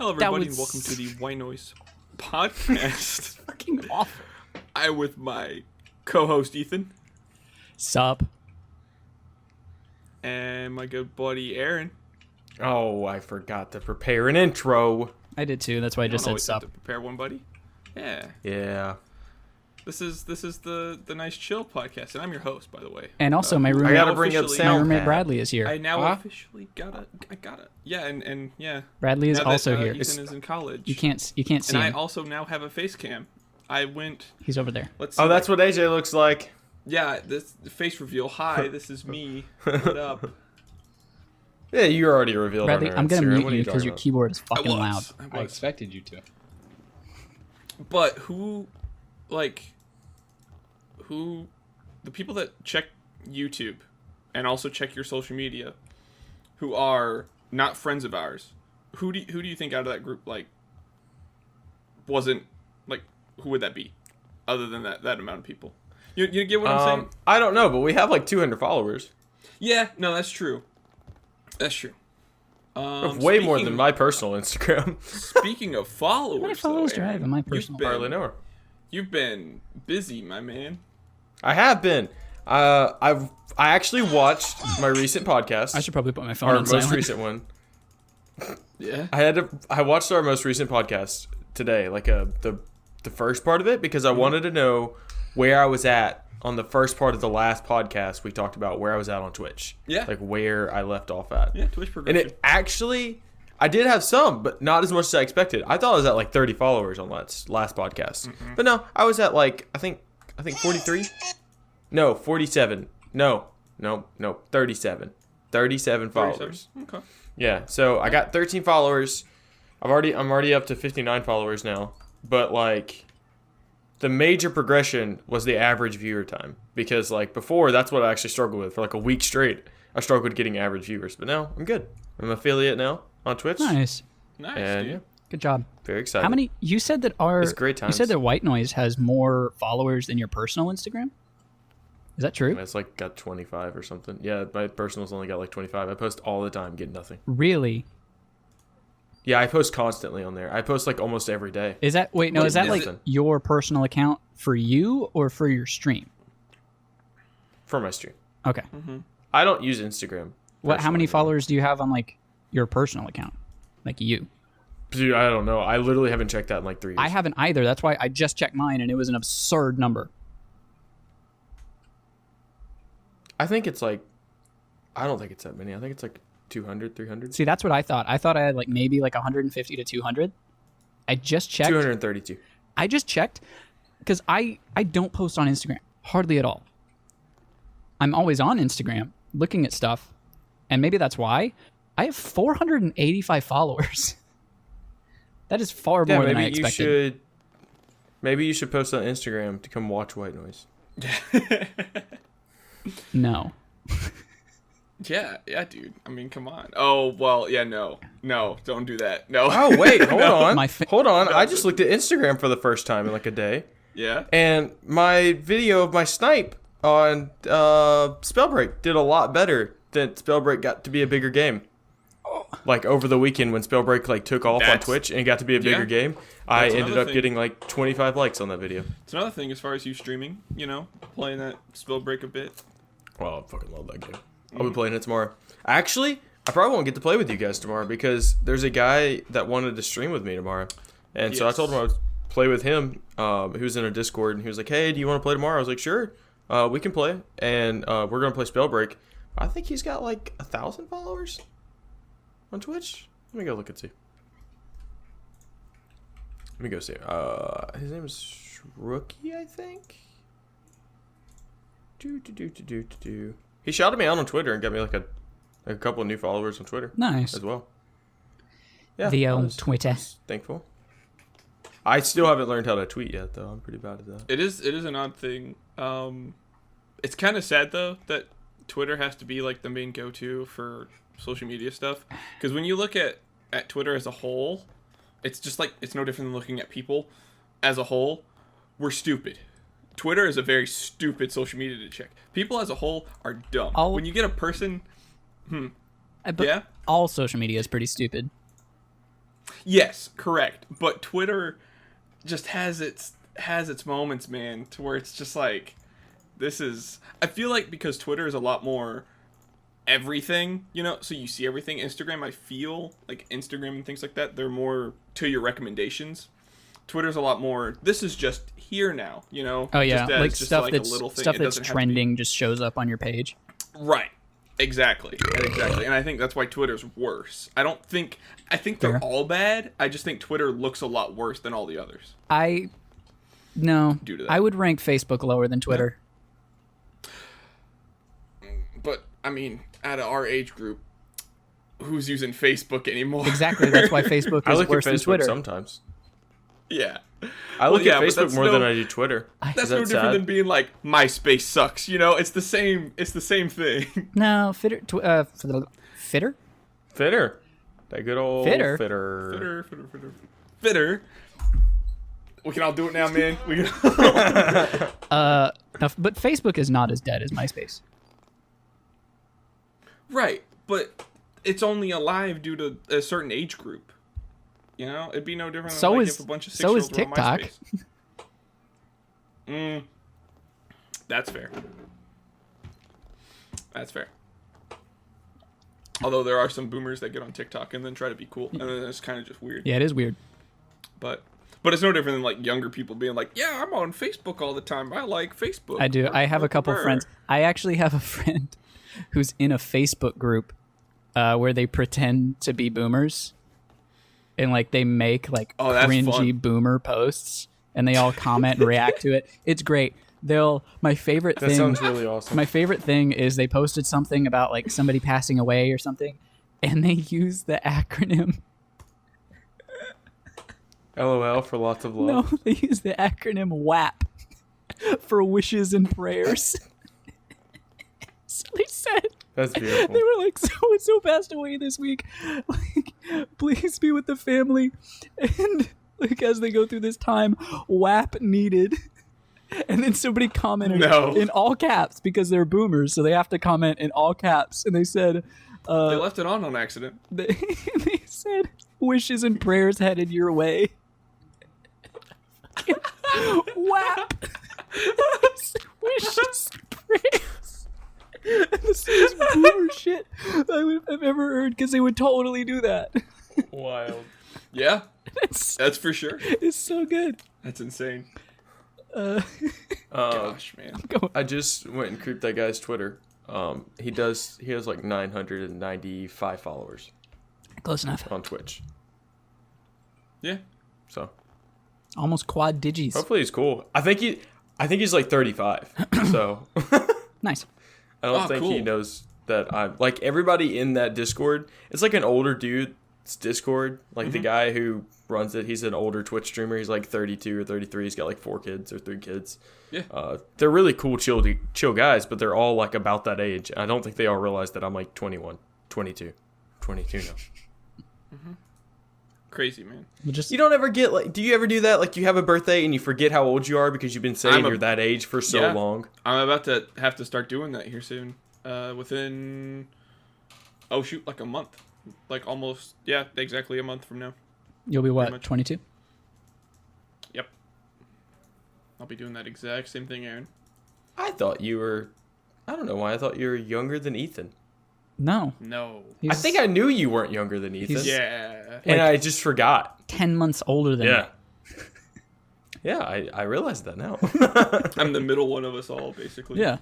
Hello, everybody, and welcome to the White Noise podcast. Fucking awful. I'm with my co-host Ethan Sup? and my good buddy Aaron. Oh, I forgot to prepare an intro. I did too. That's why I just Don't said always have sup. to prepare one, buddy. Yeah, Yeah. this is the nice chill podcast, and I'm your host, by the way. And also, my roommate, I gotta bring up officially- my sound roommate pad. Bradley is here. I now Huh? officially gotta. Yeah, and yeah. Bradley is Now that, also here. Ethan is in college. You can't see And I him. also now have a face cam. I went. He's over there. Let's see. Oh, that's what AJ looks like. Yeah, this face reveal. Hi, this is me. What up? Yeah, you already revealed Bradley, on our I'm gonna Instagram. mute What are you because talking your about? keyboard is fucking loud. I I was. expected you to. But the people that check YouTube and also check your social media, who are not friends of ours, who do you think out of that group wasn't who would that be, other than that amount of people? You get what I'm saying? I don't know, but we have like 200 followers. Yeah, no, that's true. That's true. Way more than my personal Instagram. Speaking of followers, How many followers though, do I have Aaron, in my you've personal? been- Hardly know her. You've been busy, my man. I have been. I actually watched my recent podcast. I should probably put my phone Our on most silent. recent one. Yeah. I watched our most recent podcast today, like the first part of it, because I wanted to know where I was at on the first part of the last podcast. We talked about where I was at on Twitch. Yeah. Like where I left off at. Yeah, Twitch And progression. it actually, I did have some, but not as much as I expected. I thought I was at like 30 followers on last podcast. But no, I was at like, I think 43? No, 47. No, 37. 37 followers. Okay. Yeah, so I got 13 followers. I'm already up to 59 followers now. But like the major progression was the average viewer time, because like before, that's what I actually struggled with for like a week straight. I struggled getting average viewers, but now I'm good. I'm an affiliate now on Twitch. Nice. Nice, And dude. yeah, Good job. very excited. How many? You said that It's great You times. said that White Noise has more followers than your personal Instagram. Is that true? It's like got 25 or something. Yeah, my personal's only got like 25. I post all the time, get nothing. Really? Yeah, I post constantly on there. I post like almost every day. Is that wait? No, Wait, is that is like it- your personal account for you or for your stream? For my stream. Okay. I don't use Instagram. What? How many personally, followers do you have on like your personal account? Like you? Dude, I don't know. I literally haven't checked that in like 3 years. I haven't either. That's why I just checked mine and it was an absurd number. I think it's like, I don't think it's that many. I think it's like 200, 300. See, that's what I thought. I thought I had like maybe like 150 to 200. I just checked. 232. I just checked because I don't post on Instagram hardly at all. I'm always on Instagram looking at stuff, and maybe that's why I have 485 followers. That is far Yeah, more than I maybe expected. maybe you should post on Instagram to come watch White Noise. No. Yeah, dude. I mean, come on. Oh, well, yeah, no, don't do that. No. Oh, wait, hold on. Hold on. No. I just looked at Instagram for the first time in like a day, Yeah. and my video of my snipe on Spellbreak did a lot better than Spellbreak got to be a bigger game. Like over the weekend when Spellbreak like took off on That's- Twitch and got to be a bigger yeah. game, I That's ended another up thing. getting like 25 likes on that video. It's another thing as far as you streaming, playing that Spellbreak a bit. Well, I fucking love that game. I'll be playing it tomorrow. Actually, I probably won't get to play with you guys tomorrow because there's a guy that wanted to stream with me tomorrow. And so I Yes. told him I would play with him. He was in a Discord and he was like, hey, do you want to play tomorrow? I was like, sure, we can play. And we're going to play Spellbreak. I think he's got like 1,000 followers on Twitch. Let me go look and see. Let me go see. His name is Rookie, I think. He shouted me out on Twitter and got me like a couple of new followers on Twitter Nice. as well. Yeah, The I old was Twitter. thankful. I still haven't learned how to tweet yet, though. I'm pretty bad at that. It is an odd thing. It's kind of sad though that Twitter has to be like the main go-to for social media stuff, because when you look at Twitter as a whole, it's just like it's no different than looking at people as a whole. We're stupid. Twitter is a very stupid social media to check. People as a whole are dumb. When you get a person, But yeah, all social media is pretty stupid. Yes, correct. But Twitter just has its moments, man, to where it's just like, this is. I feel like because Twitter is a lot more everything, so you see everything. Instagram, I feel like Instagram and things like that, they're more to your recommendations. Twitter's a lot more, this is just here now, Oh yeah, just like just stuff like that's a little thing. stuff It that's doesn't have to be- trending just shows up on your page. Right. Exactly. And I think that's why Twitter's worse. I think they're Fair. all bad. I just think Twitter looks a lot worse than all the others. No, Due to that. I would rank Facebook lower than Twitter. But I mean, out of our age group, who's using Facebook anymore? Exactly, that's why Facebook I is look at worse than Facebook Twitter. sometimes. Yeah. I look yeah, at but Facebook that's more than I do Twitter. That's Is no that different sad? than being like MySpace sucks. It's the same. It's the same thing. No, Fitter. Fitter? Fitter. That good old Fitter? Fitter. We can all do it now, man. We can. No, but Facebook is not as dead as MySpace. Right, but it's only alive due to a certain age group. It'd be no different than So like is if a bunch of so is 6-year-olds were on TikTok. MySpace. That's fair. That's fair. Although there are some boomers that get on TikTok and then try to be cool, and then it's kind of just weird. Yeah, it is weird. But it's no different than like younger people being like, "Yeah, I'm on Facebook all the time. I like Facebook." I do. I have a couple friends. I actually have a friend who's in a Facebook group where they pretend to be boomers, and like they make like that's cringy fun. boomer posts, and they all comment and react to it. It's great. My favorite That thing. sounds really awesome. My favorite thing is they posted something about like somebody passing away or something, and they use the acronym. LOL for lots of No, love. they use the acronym WAP for wishes and prayers. So they said, That's beautiful. they were like, so and so passed away this week. Like, please be with the family. And like as they go through this time, WAP needed. And then somebody commented No. in all caps because they're boomers, so they have to comment in all caps. And they said, They left it on accident. they said, wishes and prayers headed your way. WAP. Wishes and prayers. And this is boomer shit I've ever heard because they would totally do that. Wild. Yeah, It's, that's for sure. it's so good. That's insane. Um, Gosh, man. I just went and creeped that guy's Twitter. He has like 995 followers Close enough. on Twitch. Yeah. So Almost quad digis. hopefully he's cool. I think he's like 35. So Nice. I don't Oh, think he cool. knows that I'm like everybody in that Discord. It's like an older dude's Discord. Like the guy who runs it, he's an older Twitch streamer. He's like 32 or 33. He's got like 4 kids or 3 kids. Yeah. They're really cool, chill guys, but they're all like about that age. I don't think they all realize that I'm like 21, 22 now. Crazy, man. We'll just You don't ever get like, do you ever do that? Like you have a birthday and you forget how old you are because you've been saying you're that age for so Yeah. long. I'm about to have to start doing that here soon. Within, like a month. Like almost, yeah, exactly a month from now. You'll be what, much. 22? Yep. I'll be doing that exact same thing, Aaron. I thought you were, I don't know why I thought you were younger than Ethan. No. No. I think I knew you weren't younger than Ethan. Yeah. And I just forgot. 10 months older than Yeah. Yeah, I realize that now. I'm the middle one of us all, basically. Yeah.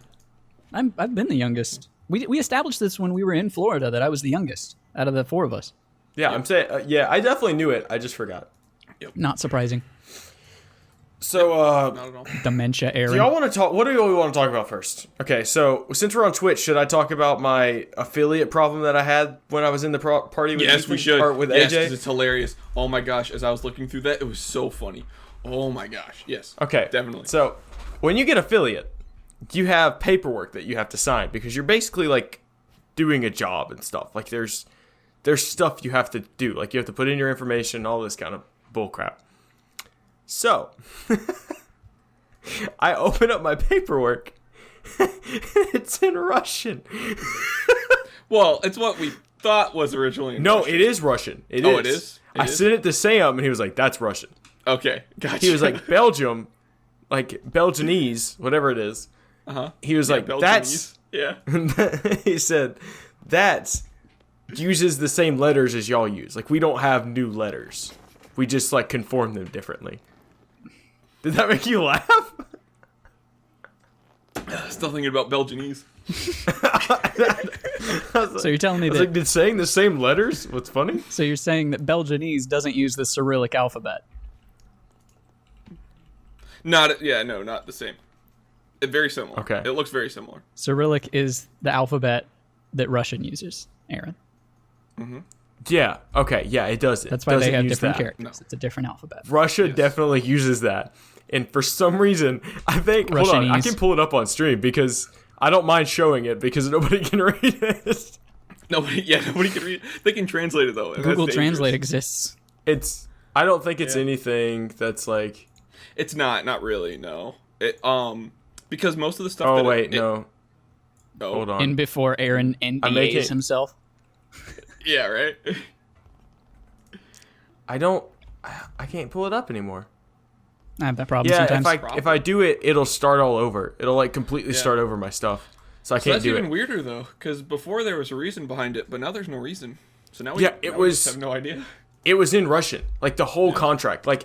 I've been the youngest. We established this when we were in Florida that I was the youngest out of the 4 of us. Yeah, I'm saying, I definitely knew it. I just forgot. Not surprising. So, Not at all. Dementia, do Aaron. y'all want to talk? What do we want to talk about first? Okay, so since we're on Twitch, should I talk about my affiliate problem that I had when I was in the party with Yes, Ethan, we should. or with Yes, AJ? 'cause it's hilarious. Oh my gosh, as I was looking through that, it was so funny. Oh my gosh, yes. Okay, Definitely. So, when you get affiliate, you have paperwork that you have to sign because you're basically like doing a job and stuff. Like there's stuff you have to do. Like you have to put in your information, all this kind of bullcrap. So, I open up my paperwork. It's in Russian. Well, it's what we thought was originally in No, Russian. it is Russian. It Oh, it is? It I is? sent it to Sam, and he was like, "That's Russian." Okay, gotcha. He was like, "Belgium, like Belgianese, whatever it is." uh-huh. He was like, Belgianese. "That's." Yeah. He said, "That uses the same letters as y'all use. Like, we don't have new letters. We just like conform them differently." Did that make you laugh? Still thinking about Belgianese. So you're telling me I was that? like, did saying the same letters? What's funny? So you're saying that Belgianese doesn't use the Cyrillic alphabet? Not the same. Very similar. Okay. It looks very similar. Cyrillic is the alphabet that Russian uses, Aaron. Yeah. Okay. Yeah, it does. That's why they Doesn't have use different that. characters. No. It's a different alphabet. Russia definitely uses that. And for some reason, I think, hold on, I Russianese. can pull it up on stream because I don't mind showing it because nobody can read it. Nobody can read it. They can translate it, though. and Google that's Translate dangerous. exists. I don't think it's Yeah. anything that's like, It's not really, no. It, because most of the stuff oh, that wait, no. Oh, Hold on. In before Aaron I'm making- NDAs himself. Yeah, right? I can't pull it up anymore. I have that problem Yeah, sometimes. if I do it, it'll start all over. It'll like completely start over my stuff. So I So can't that's do even it. weirder, though, because before there was a reason behind it, but now there's no reason. So now we, Yeah, it now we was- just have no idea. It was in Russian, like the whole contract. Like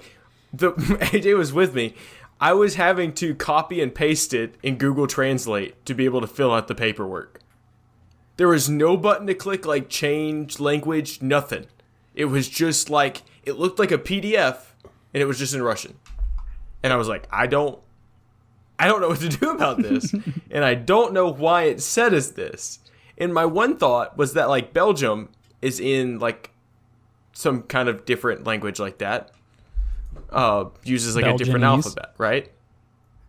the AJ was with me. I was having to copy and paste it in Google Translate to be able to fill out the paperwork. There was no button to click, like change language, nothing. It was just like it looked like a PDF, and it was just in Russian. And I was like, I don't know what to do about this, and I don't know why it said as this. And my one thought was that like Belgium is in like some kind of different language like that. Uses like a different Belgianese? alphabet, right?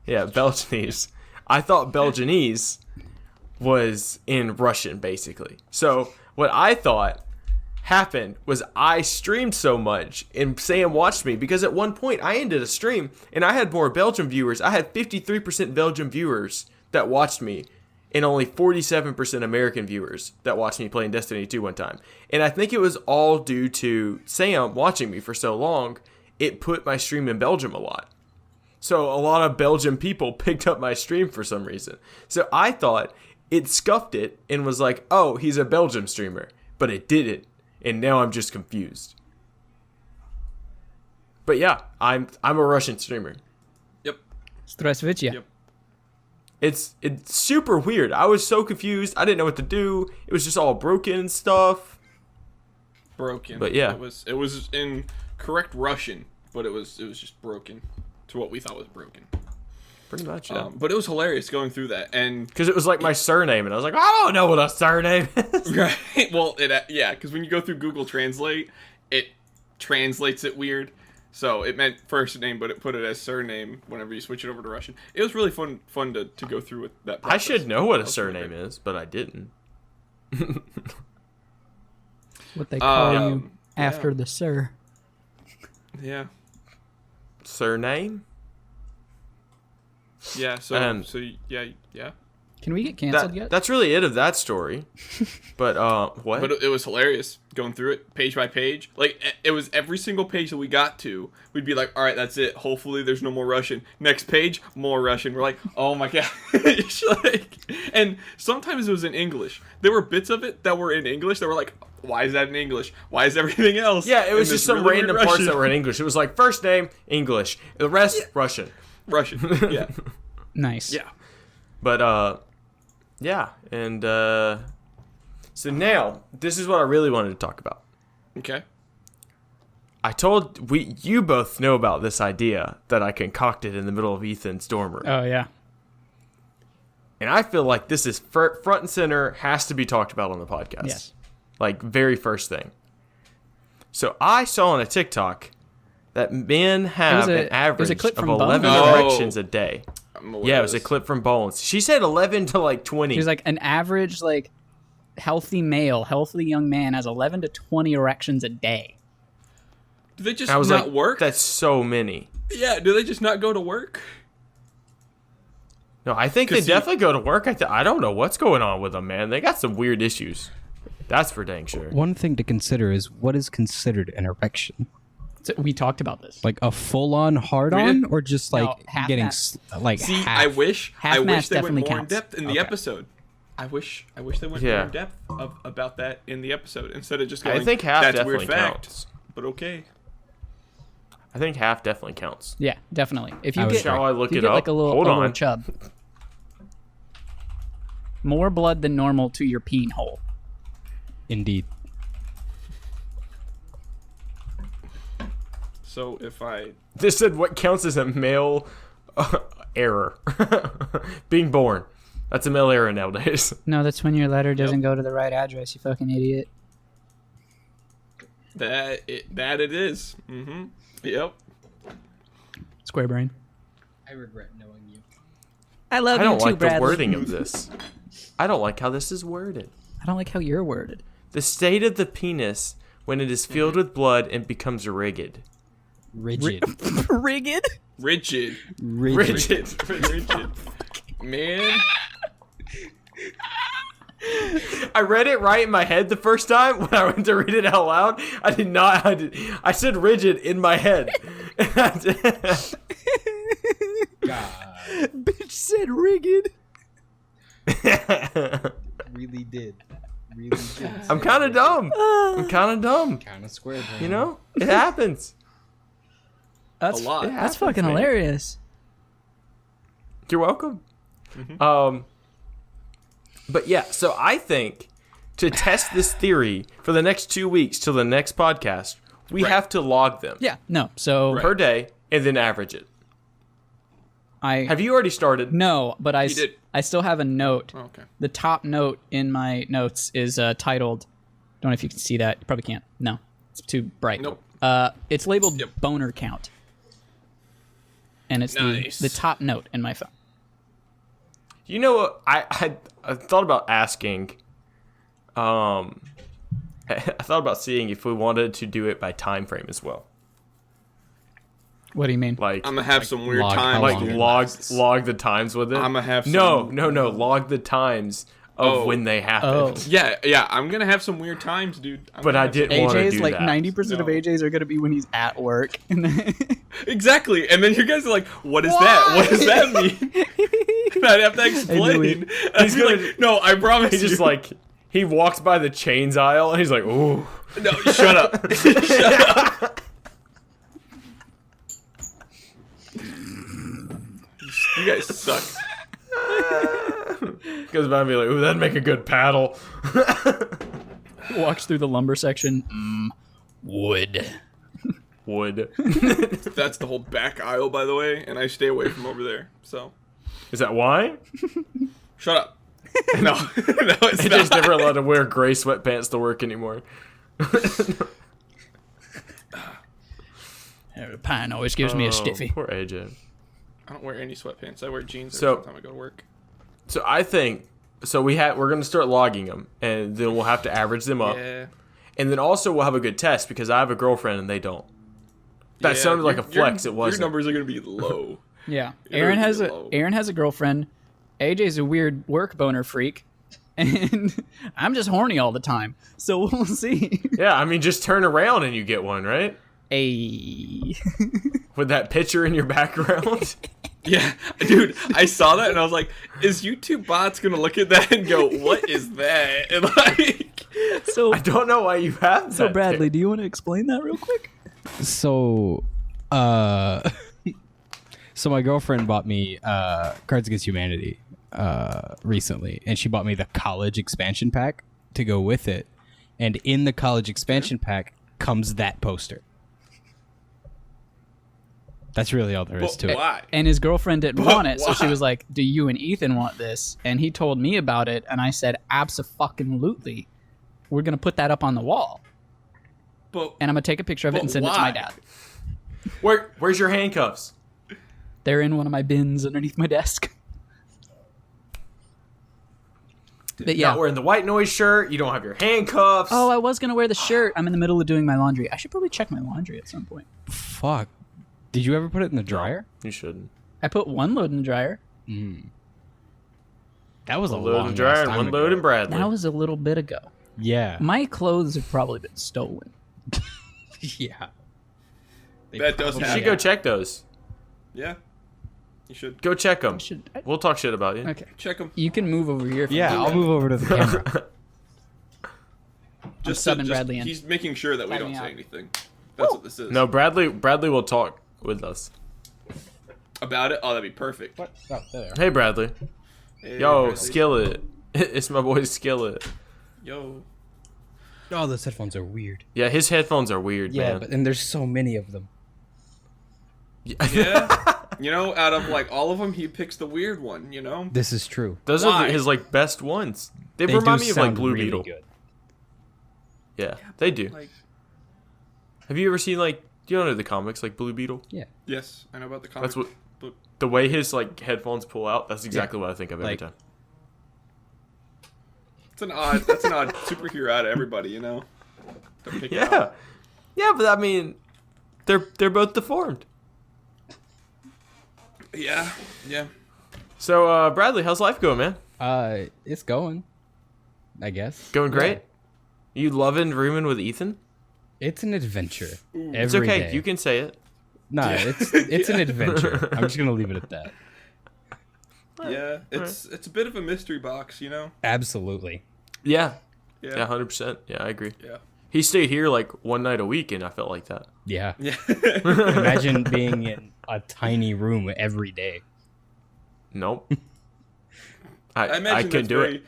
Yeah, Belgianese. I thought Belgianese was in Russian, basically. So what I thought happened was I streamed so much and Sam watched me because at one point I ended a stream and I had more Belgian viewers. I had 53% Belgian viewers that watched me and only 47% American viewers that watched me playing Destiny 2 one time. And I think it was all due to Sam watching me for so long. It put my stream in Belgium a lot. So a lot of Belgian people picked up my stream for some reason. So I thought it scuffed it and was like, oh, he's a Belgium streamer. But it didn't. And now I'm just confused. But yeah, I'm a Russian streamer. Yep. Здравствуйте. Yep. It's super weird. I was so confused. I didn't know what to do. It was just all broken and stuff. Broken. But yeah. It was in correct Russian, but it was just broken to what we thought was broken. Pretty much, yeah. But it was hilarious going through that, and Because it was like my surname, and I was like, I don't know what a surname is. right. Well, because when you go through Google Translate, it translates it weird. So it meant first name, but it put it as surname whenever you switch it over to Russian. It was really fun to go through with that process. I should know what a That was surname really is, but I didn't. What they call you yeah. after the sir. great. Yeah. Surname? Yeah. So yeah. Can we get canceled yet? That's really it of that story. But what? But it was hilarious going through it page by page. Like it was every single page that we got to, we'd be like, all right, that's it. Hopefully there's no more Russian. Next page, more Russian. We're like, oh my god. It's like, and sometimes it was in English. There were bits of it that were in English that were like, why is that in English? Why is everything else? Yeah, it was in just this some really random weird parts Russian? that were in English. It was like first name, English. The rest, Russian. Russian. Yeah. Nice. Yeah. But yeah, and so now this is what I really wanted to talk about. Okay. You both know about this idea that I concocted in the middle of Ethan's dorm room. Oh yeah. And I feel like this is front and center, has to be talked about on the podcast. Yes. Like, very first thing. So I saw on a TikTok that men have an average clip of from 11 Bones. erections a day. I'm aware Yeah, it of was a this. clip from Bones. She said 11 to like 20. He's like an average healthy male, healthy young man has 11 to 20 erections a day. Do they just I was not like, work? that's so many. Yeah. Do they just not go to work? No, I think they 'Cause definitely go to work. I don't know what's going on with them, man. They got some weird issues. That's for dang sure. One thing to consider is what is considered an erection. So we talked about this. Like a full-on hard-on, Really? or just No, like half getting mast. like See, half? I wish Half they mast went definitely more in counts. depth in the Okay. episode. I wish they went Yeah. more in depth about that in the episode instead of just going. I think half That's a definitely weird fact, counts. but okay. I think half definitely counts. Yeah, definitely. If you I was get, Shall I look if you it get up? like a little, Hold a little on. chub, more blood than normal to your peen hole. Indeed. So if I This said what counts as a male error. Being born. That's a male error nowadays. No, that's when your letter doesn't go to the right address. You fucking idiot. that it is. Yep. Square brain. I regret knowing you. I love I you don't too, like the Bradley. wording of this. I don't like how this is worded. I don't like how you're worded. The state of the penis when it is filled with blood and becomes rigid. Rigid. Rigged? Rigid. Rigid. Rigid. Man. I read it right in my head the first time when I went to read it out loud. I did not. I said rigid in my head. Bitch said rigged. Really did. Really did. I'm kind of dumb. I'm kind of dumb. Kind of square. You know, it happens. That's A lot. It That's happens, fucking man. hilarious. You're welcome. But yeah, so I think to test this theory for the next 2 weeks till the next podcast, we Right. have to log them Yeah, no. So Right. per day and then average it. I Have you already started? no, but You did. I still have a note. Oh, okay. The top note in my notes is titled. Don't know if you can see that. You probably can't. No, it's too bright. Nope. It's labeled Yep. boner count, and it's Nice. the top note in my phone. You know what? I thought about asking. I thought about seeing if we wanted to do it by time frame as well. What do you mean? Like I'm gonna have some weird log how times. like long it log the times with it. I'ma have no some- log the times of Oh. when they happen. Oh. Yeah. I'm gonna have some weird times, dude. I'm But gonna I have some- didn't want to AJ's do like that. 90% of No. AJ's are gonna be when he's at work. Exactly, and then you guys are like, "What is that? What does that mean?" And I'd have to explain. He's gonna- like, "No, I promise." He's just like he walks by the chains aisle and he's like, "Ooh." "No, shut up, shut up." You guys suck. Goes by and be like, "Ooh, that'd make a good paddle." Walks through the lumber section. Wood. Wood. That's the whole back aisle, by the way, and I stay away from over there. So, Is that why? shut up. No, no, it's He not. just never allowed to wear gray sweatpants to work anymore. Pine always gives me a stiffy. Poor AJ. I don't wear any sweatpants. I wear jeans So- every time I go to work. So I think we're gonna start logging them, and then we'll have to average them up, Yeah. and then also we'll have a good test because I have a girlfriend and they don't. That Yeah, sounded like a your- flex. Your It wasn't. numbers are gonna be low. Yeah. It'll Aaron be has low. a girlfriend. AJ's a weird work boner freak. And I'm just horny all the time. So we'll see. Yeah, I mean, just turn around and you get one, right? Hey. With that picture in your background. Yeah, dude, I saw that and I was like, "Is YouTube bots gonna look at that and go, what is that?" And like, So I don't know why you have that. so Bradley, do you want to explain that real quick? So, so my girlfriend bought me Cards Against Humanity recently, and she bought me the college expansion pack to go with it. And in the college expansion pack comes that poster. That's really all there is but to it. why? And his girlfriend didn't want it, so she why? was like, "Do you and Ethan want this?" And he told me about it, and I said, "Abso-fucking-lutely. We're gonna put that up on the wall, But and I'm gonna take a picture of it But and send it to why? my dad." Where's your handcuffs? They're in one of my bins underneath my desk. But yeah. Not wearing the white noise shirt. You don't have your handcuffs. Oh, I was gonna wear the shirt. I'm in the middle of doing my laundry. I should probably check my laundry at some point. Fuck. Did you ever put it in the dryer? You shouldn't. I put one load in the dryer. That was a One load long in dryer and time one ago. load in Bradley. That was a little bit ago. Yeah. My clothes have probably been stolen. Yeah. They That does You happen. should go check those. Yeah. You should Go check them. I- We'll talk shit about you. Okay. check them. You can move over here. Yeah, I'll move over to the camera. Just subbing Bradley in. He's making sure that we Tag don't me say out. anything. That's what this is. No, Bradley will talk with us. About it? Oh, that'd be perfect. What? Oh, there. Hey, Bradley. Hey, Yo, Bradley. Skillet. It's my boy Skillet. Yo. Oh, those headphones are weird. Yeah, his headphones are weird, Yeah, man. but and there's so many of them. Yeah. You know, out of like all of them, he picks the weird one, you know? This is true. Those Why? are his like best ones. They They remind do me of like sound Blue really Beetle. good. Yeah, they do. Like, Have you ever seen like? Do you know the comics like Blue Beetle? Yeah. yes, I know about the comic. That's what But the way his like headphones pull out. That's exactly what I think of every Like- time. that's an odd superhero out of everybody, you know? To pick Yeah, out. yeah, but I mean, they're both deformed. Yeah. Yeah. So, Bradley, how's life going, man? It's going. I guess. Going great. Yeah. You loving rooming with Ethan? It's an adventure. It's Every okay. day. You can say it. Nah, it's an adventure. I'm just gonna leave it at that. Yeah. It's a bit of a mystery box, you know? Absolutely. Yeah. Yeah. Yeah, 100%. Yeah, I agree. Yeah. He stayed here like one night a week, and I felt like that. Yeah. Yeah. Imagine being in a tiny room every day. Nope. I imagine I couldn't that's do very, it.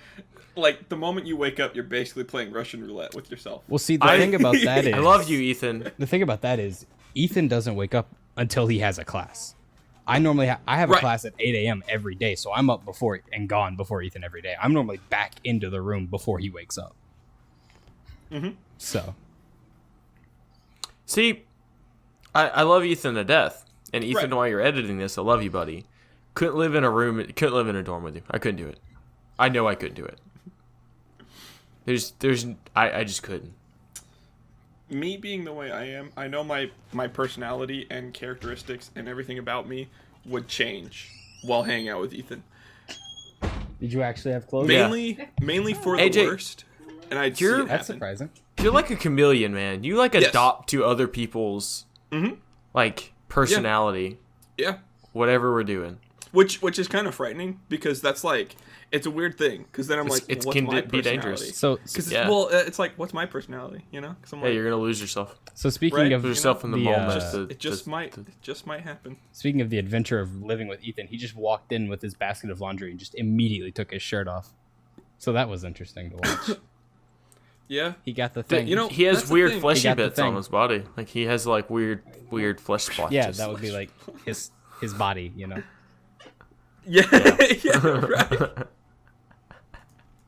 Like, the moment you wake up, you're basically playing Russian roulette with yourself. Well, see, the thing about that is, I love you, Ethan. The thing about that is, Ethan doesn't wake up until he has a class. I normally I have a Right. class at 8 a.m. every day, so I'm up before and gone before Ethan every day. I'm normally back into the room before he wakes up. Mm-hmm. So See, I love Ethan to death. And Ethan, Right. while you're editing this, I love you, buddy. Couldn't live in a room. Couldn't live in a dorm with you. I couldn't do it. I know I couldn't do it. I just couldn't. Me being the way I am, I know my personality and characteristics and everything about me would change while hanging out with Ethan. did you actually have clothes? Yeah. Mainly for the AJ, worst. And I'd see you're- it That's happen. surprising. You're like a chameleon, man. You like Yes. adopt to other people's like personality, Yeah. whatever we're doing. Which is kind of frightening because that's like it's a weird thing because then I'm It's- like, it what's can my be dangerous. personality? So Because Yeah. it's like, what's my personality? You know? Because I'm Yeah, like, you're gonna lose yourself. so speaking Right. of Lose yourself in the moment. it just might happen. speaking of the adventure of living with Ethan, he just walked in with his basket of laundry and just immediately took his shirt off. So that was interesting to watch. Yeah. He got the thing. You know, He has that's the weird thing. fleshy He got the bits on thing. his body. Like he has like weird flesh splotches. yeah, that would be like his body, you know. Yeah. Yeah. Right.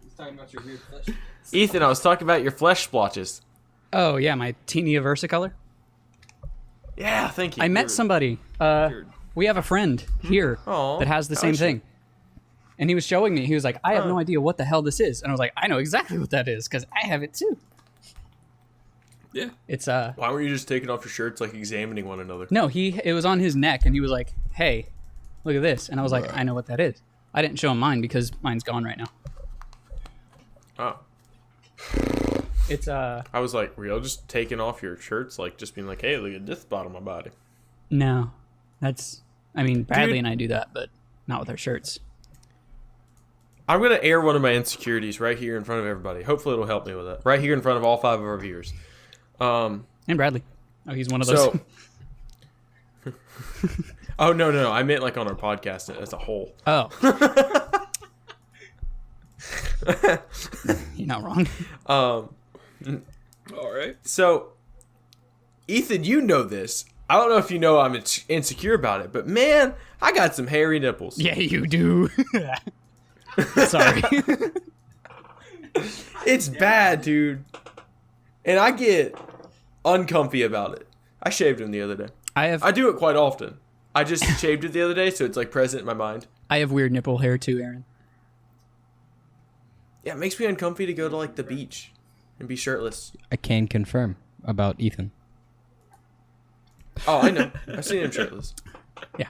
He's talking about your weird flesh. Ethan, I was talking about your flesh splotches. Oh yeah, my teeny Versicolor. Yeah, thank you. I met somebody. Weird. We have a friend here Aw, that has the I same like thing. And he was showing me. He was like, "I have no idea what the hell this is," and I was like, "I know exactly what that is because I have it too." Yeah. It's Why weren't you just taking off your shirts, like examining one another? no, it was on his neck, and he was like, "Hey, look at this," and I was like, "I know what that is." I didn't show him mine because mine's gone right now. Oh, It's I was like, were y'all just taking off your shirts, like just being like, hey, look at this part of my body? no, that's. I mean, Bradley Dude. and I do that, but not with our shirts. I'm gonna air one of my insecurities right here in front of everybody. Hopefully, it'll help me with it. Right here in front of all 5 of our viewers. And Bradley. Oh, he's one of those. So, oh no! I meant like on our podcast as a whole. Oh. You're not wrong. All right. So, Ethan, you know this. I don't know if you know I'm insecure about it, but man, I got some hairy nipples. Yeah, you do. Sorry. It's bad, dude. And I get uncomfy about it. I shaved them the other day. I do it quite often. I just shaved it the other day, so it's like present in my mind. I have weird nipple hair too, Aaron. Yeah, it makes me uncomfy to go to like the beach and be shirtless. I can confirm about Ethan. Oh, I know. I've seen him shirtless. Yeah.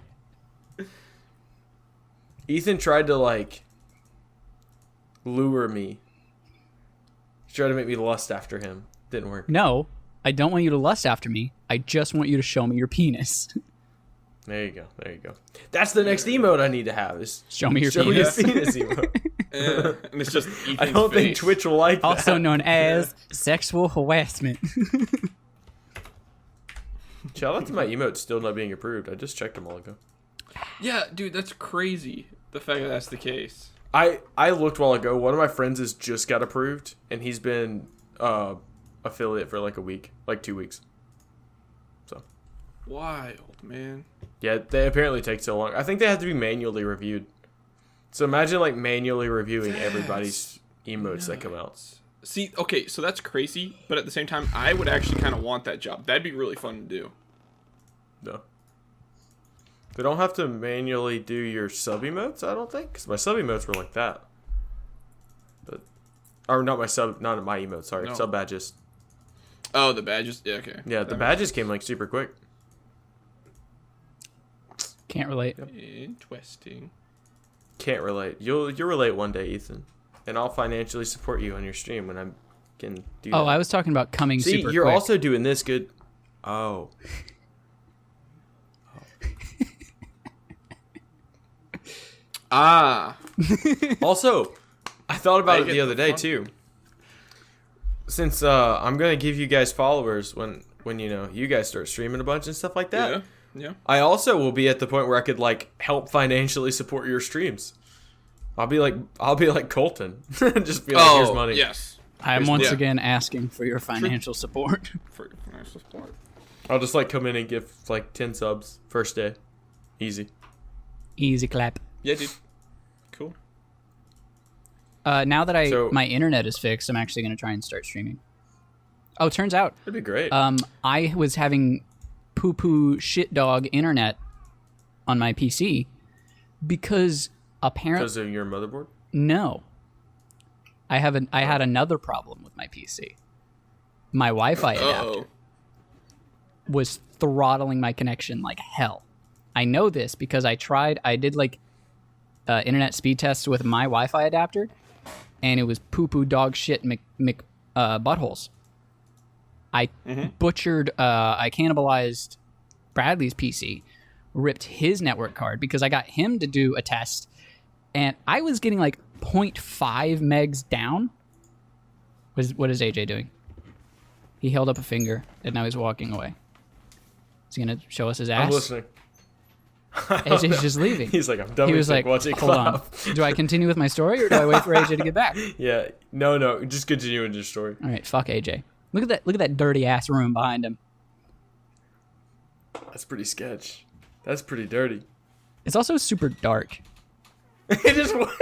Ethan tried to like lure me Try to make me lust after him. Didn't work. No, I don't want you to lust after me. I just want you to show me your penis. There you go. That's the next emote I need to have. Is Show me your show penis. Me your penis emote. Yeah, and it's just I don't think Twitch will like that. Also known as sexual harassment. Shout out to my emotes still not being approved. I just checked them all ago. Yeah, dude, that's crazy. The fact that that's the case. I looked a while ago. One of my friends has just got approved, and he's been affiliate for like a week, like 2 weeks. So Wild, man. yeah, they apparently take so long. I think they have to be manually reviewed. So imagine like manually reviewing everybody's emotes that come out. See, okay, so that's crazy, but at the same time, I would actually kind of want that job. That'd be really fun to do. No. They don't have to manually do your sub emotes, I don't think, because my sub emotes were like that. But, or not my emotes. Sorry, No. sub badges. Oh, the badges. Yeah, okay. Yeah, the badges came like super quick. Can't relate. Interesting. Can't relate. You'll relate one day, Ethan, and I'll financially support you on your stream when I can do. Oh, that. I was talking about coming See, super you're quick. also doing this good. Oh. Ah. Also, I thought about I it get the other the day fun. too. Since I'm gonna give you guys followers when you guys start streaming a bunch and stuff like that. Yeah. Yeah. I also will be at the point where I could like help financially support your streams. I'll be like Colton, just be like, here's money. Yes. I am once Yeah. again asking for your financial support. For your financial support. I'll just like come in and give like 10 subs first day, easy. Easy clap. Yeah, dude. Cool. Now that So- my internet is fixed, I'm actually going to try and start streaming. Oh, turns out That'd be great. I was having poo-poo shit dog internet on my PC because apparently Because of your motherboard. no. I had another problem with my PC. My Wi-Fi adapter Uh-oh. was throttling my connection like hell. I know this because I did like internet speed tests with my Wi-Fi adapter, and it was poo-poo dog shit buttholes. I butchered, I cannibalized Bradley's PC, ripped his network card because I got him to do a test, and I was getting like 0.5 megs down. What is AJ doing? He held up a finger, and now he's walking away. Is he gonna show us his ass? I'm listening. AJ's just leaving. He's like, I'm done He with was like, watching hold on. clap. Do I continue with my story or do I wait for AJ to get back? Yeah, no, just continue with your story. All right, fuck AJ. Look at that dirty ass room behind him. That's pretty sketch. That's pretty dirty. It's also super dark. He just what's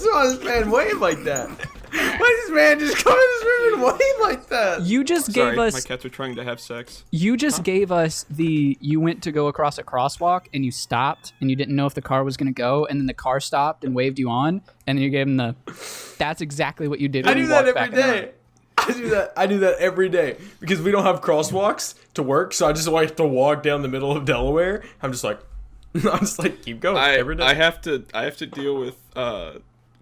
wrong with this man wave like that? Why does this man just come in this room and wave like that? You just Sorry, gave my us cats are trying to have sex. gave us you went to go across a crosswalk and you stopped and you didn't know if the car was going to go and then the car stopped and waved you on and then you gave him that's exactly what you did when I do you that walked every back in the room. day. I do that every day because we don't have crosswalks to work, so I just like to walk down the middle of Delaware. I'm just like keep going every day. I have to deal with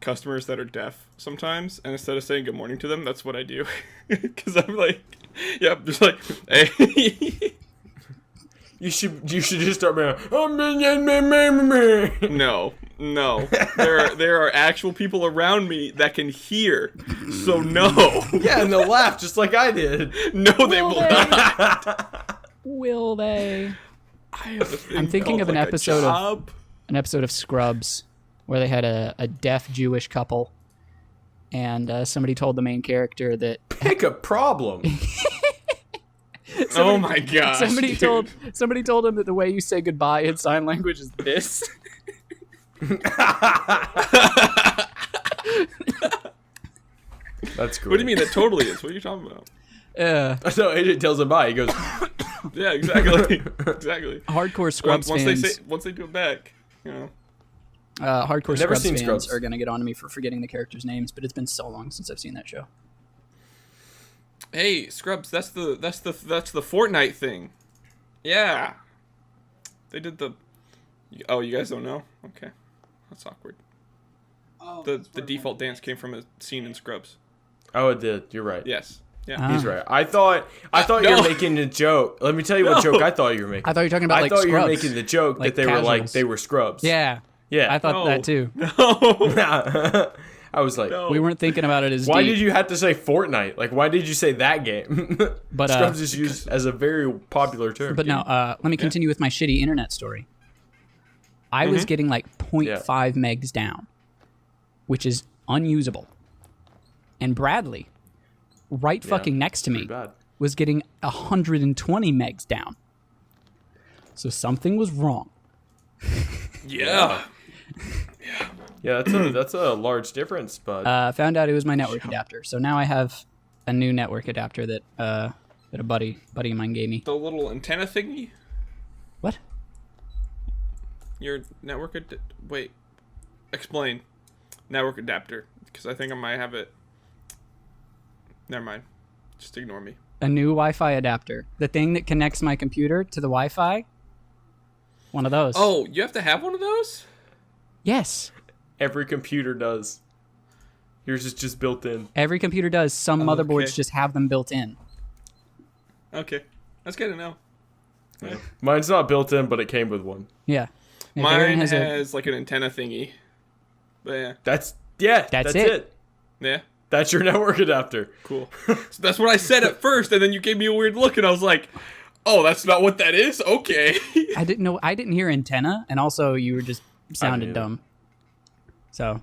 customers that are deaf sometimes, and instead of saying good morning to them, that's what I do. Because I'm like, yeah, just like, hey. You should just start being No. There are actual people around me that can hear. So no. yeah, and they'll laugh just like I did. No, they will not. Will they? I have a thing I'm thinking called, of an like, a episode job. of Scrubs where they had a deaf Jewish couple and somebody told the main character that Pick a problem. Oh my gosh. somebody dude. told him that the way you say goodbye in sign language is this. That's great. What do you mean? That totally is. What are you talking about? So AJ tells him bye. He goes, Yeah, exactly. Exactly. Hardcore Scrubs Once fans. once they do it back, you know. Hardcore Never Scrubs seen fans Scrubs. are gonna get on to me for forgetting the characters' names, but it's been so long since I've seen that show. Hey, Scrubs, that's the Fortnite thing. Yeah. They did the. Oh, you guys don't know? Okay, that's awkward. Oh, The that's the where default my- dance came from a scene in Scrubs. Oh, it did. You're right. Yes. Yeah. Ah. He's right. I thought you no. were making a joke. Let me tell you what joke I thought you were making. I thought you were talking about I like thought scrubs. you were making the joke Like that they were like casuals. they were scrubs. Yeah, Yeah. I thought No. that too. No. I was like, No. We weren't thinking about it as why deep. did you have to say Fortnite? Like, why did you say that game? But, scrubs is used as a very popular term. But no, let me continue with my shitty internet story. I was getting like 0.5 megs down, which is unusable. And Bradley, right fucking next to me, Pretty bad. was getting 120 megs down. So something was wrong. Yeah. Yeah, that's a large difference, but Found out it was my network adapter. So now I have a new network adapter that a buddy of mine gave me. The little antenna thingy. What? Your network. Wait. Explain. Network adapter, because I think I might have it. Never mind. Just ignore me. A new Wi-Fi adapter. The thing that connects my computer to the Wi-Fi. One of those. Oh, you have to have one of those? Yes. every computer does. Yours is just built in. Every computer does. Some motherboards Okay. just have them built in. Okay. That's good to know. Yeah. Mine's not built in, but it came with one. Yeah. If Mine Aaron has like an antenna thingy. But yeah. That's That's it. it. Yeah. That's your network adapter. Cool. So that's what I said at first, and then you gave me a weird look, and I was like, "Oh, that's not what that is." Okay. I didn't know. I didn't hear antenna, and also you were just sounded either. dumb. So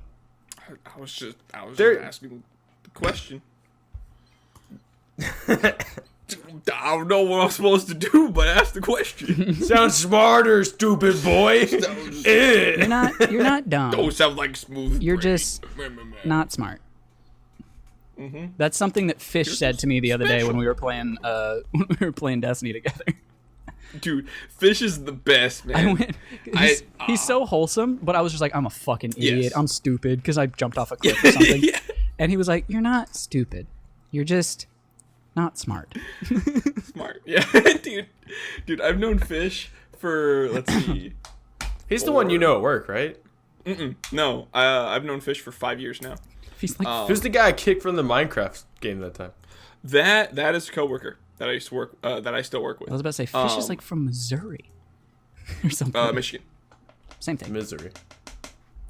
I was just There- asking the question. I don't know what I'm supposed to do, but ask the question. Sound smarter, stupid boy. you're not dumb. Don't sound like smooth. You're brain. just not smart. That's something that Fish said to me the other day when we were playing Destiny together. Dude, Fish is the best, man. I went. He's so wholesome, but I was just like, I'm a fucking idiot. Yes. I'm stupid because I jumped off a cliff or something. Yeah. And he was like, "You're not stupid. You're just not smart." Smart. Yeah, dude, I've known Fish for, let's see. He's the one you know at work, right? No, I've known Fish for 5 years now. He's like, Who's the guy I kicked from the Minecraft game that time? That is a coworker that I used to work that I still work with. I was about to say, Fish is like from Missouri or something. Michigan. Same thing. Misery.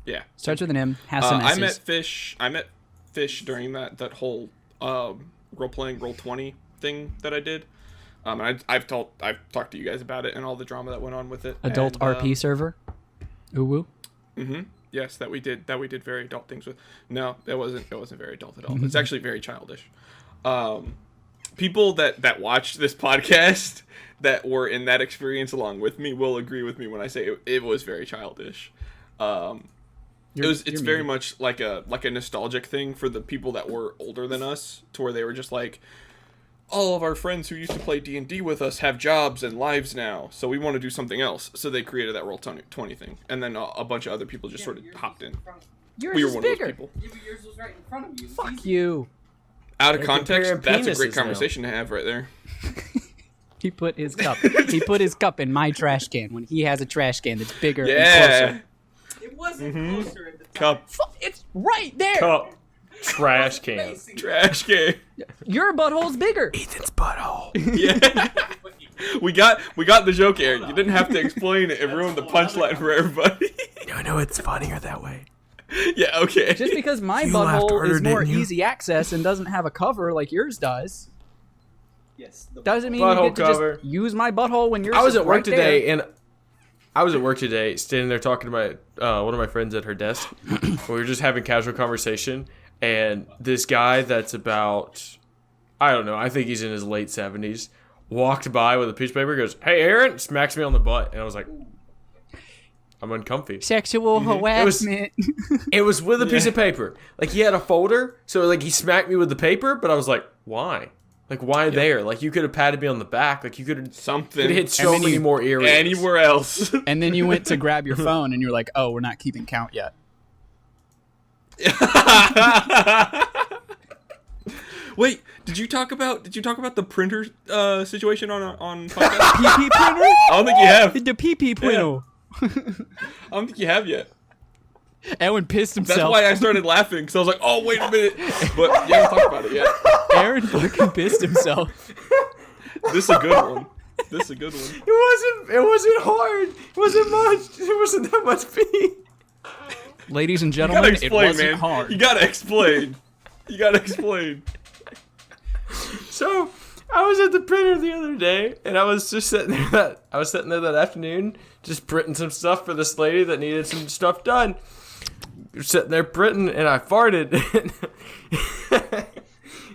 Yeah. Starts with an M. Has some I S's. met Fish during that whole role-playing Roll20 thing that I did. And I've talked to you guys about it and all the drama that went on with it. Adult and, RP server. Ooh woo. Yes, that we did very adult things with. No, it wasn't very adult at all. It's actually very childish. People that watched this podcast that were in that experience along with me will agree with me when I say it was very childish. It's very much like a nostalgic thing for the people that were older than us, to where they were just like, all of our friends who used to play D&D with us have jobs and lives now, so we want to do something else. So they created that Roll20 thing, and then a bunch of other people just sort of hopped in. Yours We were is one bigger. of those people. Yeah, but yours was right in front of you. Fuck you. Out of They're context, comparing that's a great penises now. conversation to have right there. He put his cup. He put his cup in my trash can when he has a trash can that's bigger and Yeah, closer. It wasn't closer at the time. cup, It's right there. Cup. Trash can. Facing trash can. Your butthole's bigger. Ethan's butthole. Yeah, we got the joke, Aaron. You didn't have to explain it. It ruined the punchline for everybody. No, it's funnier that way. Yeah, okay. Just because my You laughed butthole harder, is more didn't you? easy access and doesn't have a cover like yours does, Yes. The doesn't mean Butthole you get to cover. just use my butthole when yours I was is at work right today, there. and I was at work today, standing there talking to my one of my friends at her desk. We were just having casual conversation, and this guy that's about, I don't know, I think he's in his late 70s, walked by with a piece of paper, goes, "Hey, Aaron," smacks me on the butt, and I was like, I'm uncomfy. Sexual harassment. It was with a piece of paper. Like, he had a folder, so like he smacked me with the paper, but I was like, why? Like, why there? Like, you could have patted me on the back. Like, you could have Something. hit so many more areas. Anywhere else. And then you went to grab your phone and you're like, "Oh, we're not keeping count yet." Wait, did you talk about the printer situation on podcast? PP printer? I don't think you have. The PP printer. I don't think you have yet. Aaron pissed That's himself. why I started laughing, because I was like, oh, wait a minute. But you haven't talked about it yet. Aaron fucking pissed himself. This is a good one. This is a good one. It wasn't hard. It wasn't much. It wasn't that much pee. Ladies and You gotta gentlemen, it explain, wasn't man. hard. You gotta explain. You gotta explain. So I was at the printer the other day, and I was just sitting there. I was sitting there that afternoon, just printing some stuff for this lady that needed some stuff done. Sitting there printing, and I farted,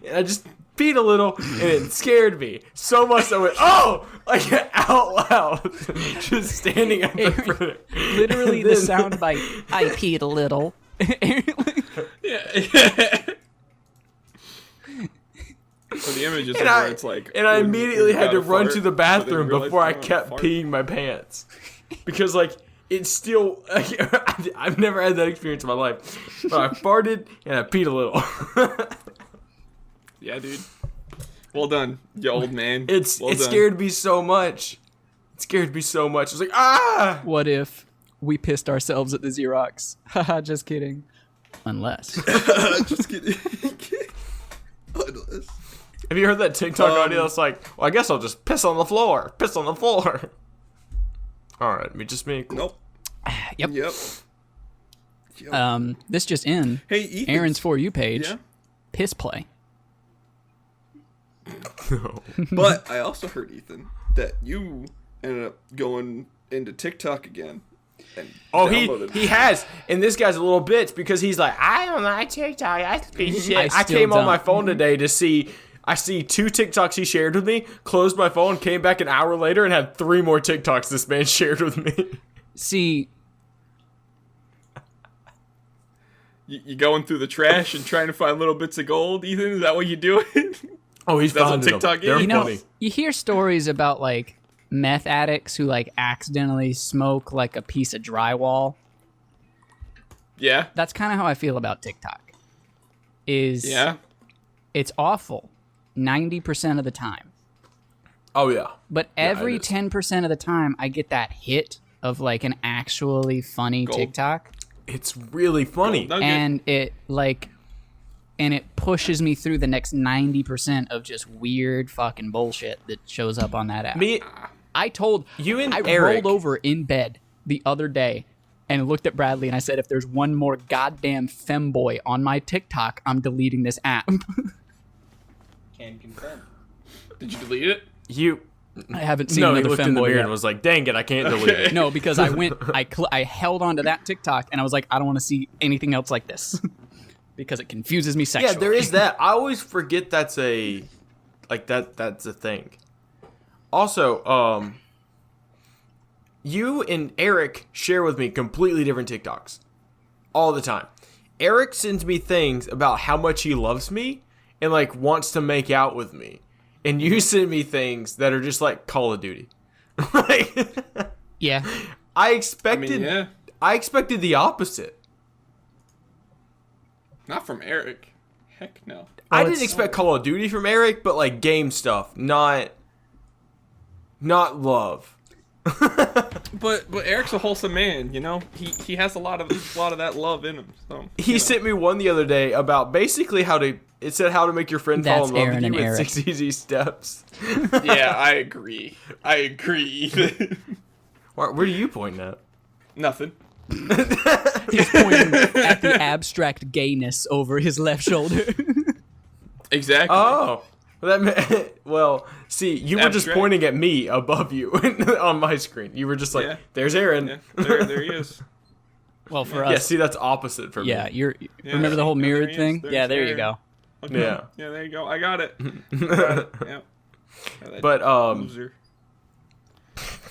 and I just peed a little, and it scared me so much. I went, "Oh!" like out loud, just standing at the printer. Literally the sound bite. I peed a little. Yeah. So the image is where it's like... And I when immediately you had to gotta run fart, to the but then bathroom realize before I you don't kept fart. peeing my pants. Because, like, it's still... I've never had that experience in my life. But I farted and I peed a little. Yeah, dude. Well done, you old man. It Well done. scared me so much. It scared me so much. I was like, ah! What if we pissed ourselves at the Xerox? Haha, just kidding. Unless. Just kidding. Have you heard that TikTok audio that's like, well, I guess I'll just piss on the floor. Piss on the floor. All right, just me. Cool. Nope. Yep. Yep. This just in. Hey, Ethan. Aaron's For You page. Yeah. Piss play. But I also heard, Ethan, that you ended up going into TikTok again. And Oh, downloaded he has, and this guy's a little bitch because he's like, I don't like TikTok. I piece of shit. I still came on don't. my phone today to see. I see 2 TikToks he shared with me. Closed my phone, came back an hour later, and had 3 more TikToks this man shared with me. See, You going through the trash and trying to find little bits of gold, Ethan? Is that what you doing? Oh, he's That's what found TikTok They're is? you know, funny. you hear stories about like meth addicts who like accidentally smoke like a piece of drywall. Yeah. That's kind of how I feel about TikTok. Yeah. It's awful 90% of the time. Oh yeah. But every it is. 10% of the time, I get that hit of like an actually funny Gold. TikTok, It's really funny. Gold nugget. and it pushes me through the next 90% of just weird fucking bullshit that shows up on that app. Me, I told you and I Eric. rolled over in bed the other day and looked at Bradley and I said, if there's one more goddamn femboy on my TikTok, I'm deleting this app. Can confirm. Did you delete it? You. I haven't seen No, he another looked in the femboy mirror yet. and was like, "Dang it, I can't delete it." No, because I went, I held onto that TikTok and I was like, I don't want to see anything else like this because it confuses me sexually. Yeah, there is that. I always forget that's a that's a thing. Also, you and Eric share with me completely different TikToks all the time. Eric sends me things about how much he loves me and like wants to make out with me. And you send me things that are just like Call of Duty. Like, Yeah. I I expected mean, yeah. I expected the opposite. Not from Eric. Heck no. I it's- didn't expect Call of Duty from Eric, but like game stuff, not love. But Eric's a wholesome man, you know. He has a lot of that love in him. So He sent me one the other day about basically how to. It said how to make your friend fall That's in love Aaron with and you in Eric. 6 easy steps. Yeah, I agree. Ethan. Where do you point at? Nothing. He's pointing at the abstract gayness over his left shoulder. Exactly. Oh, well, see, you were just Abstract. pointing at me above you on my screen. You were just like, Yeah. "There's Aaron." Yeah, there he is. Well, for Yeah, us, see, that's opposite for yeah, me. you're Yeah, remember the whole there mirrored he is. thing? There's Yeah, there you Aaron. go. Okay. Yeah. Yeah, there you go. I got it. Got it. Yeah. Yeah, But loser.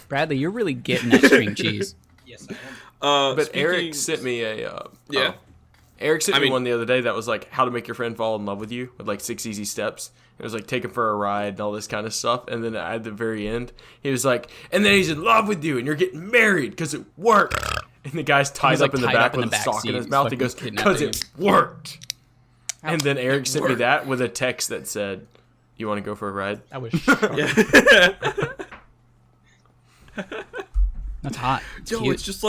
Bradley, you're really getting that string cheese. Yes, I am. but Eric sent me a Yeah. Eric sent I me mean- one the other day that was like how to make your friend fall in love with you with like 6 easy steps. It was like take him for a ride and all this kind of stuff. And then at the very end, he was like, and then he's in love with you and you're getting married because it worked. And the guy's tied He's, up like, in the tied back up in with the a back sock in seat. his He's mouth. He fucking goes, kidnapping because it worked. And then Eric sent me worked. that with a text that said, you want to go for a ride? I wish. Yeah. That's hot. It's Yo, cute. it's just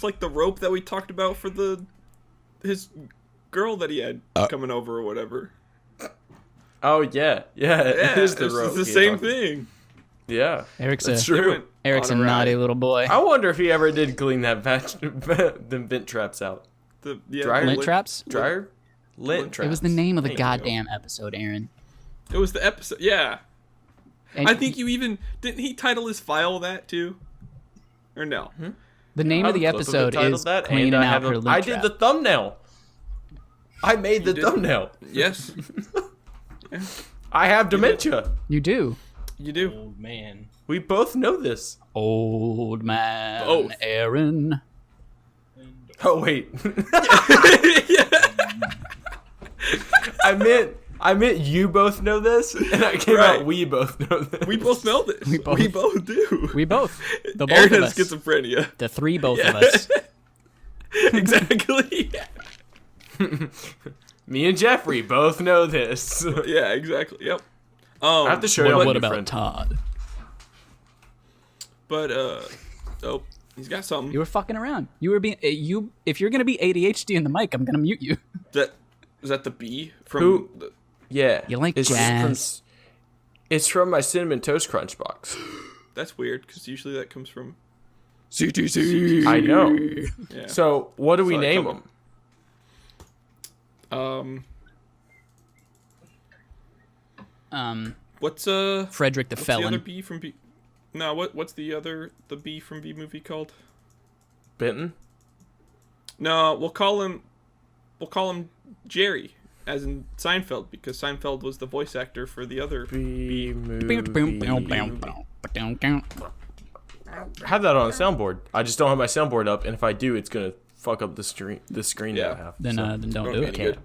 like the rope that we talked about for his girl that he had coming over or whatever. Oh yeah, it is the it's rope. the he same talked- thing. Yeah, Eric's that's a They true. went Eric's a on ride. naughty little boy. I wonder if he ever did clean that them vent traps out. Dryer? Lint traps? Dryer, lint traps. It was the name of the There you go. goddamn episode, Aaron. It was the episode. Yeah, And I think you even didn't he title his file that too, or no? the name I of the have a clip of it episode titled is that, and cleaning I out have her a- lint I trap. did the thumbnail. I made the did? thumbnail. Yes, I have dementia. You do. you do. Old man. We both know this. Old man Both. Aaron. Oh wait. I meant you both know this, and I came Right. out we both know this. We both know this. We both do. We both. The both Aaron of has us. schizophrenia. The three both of us. Exactly. Me and Jeffrey both know this. Yeah, exactly. Yep. I have to show you. What my new about friend. Todd? But oh, he's got something. You were fucking around. You were being you. If you're gonna be ADHD in the mic, I'm gonna mute you. Is that the bee from? Who? The, Yeah. You like it's jazz? It's from my cinnamon toast crunch box. that's weird because usually that comes from. CTC. I know. Yeah. So what do we So I name come- them? What's Frederick the what's Felon. the other bee from B? No, what's the bee from B movie called? Benton. No, we'll call him Jerry, as in Seinfeld, because Seinfeld was the voice actor for the other. B Boom, boom, boom, boom, boom, boom. I have that on a soundboard. I just don't have my soundboard up, and if I do, it's gonna fuck up the screen. The screen that I Yeah. have. Then So. then don't Won't do be it. any good.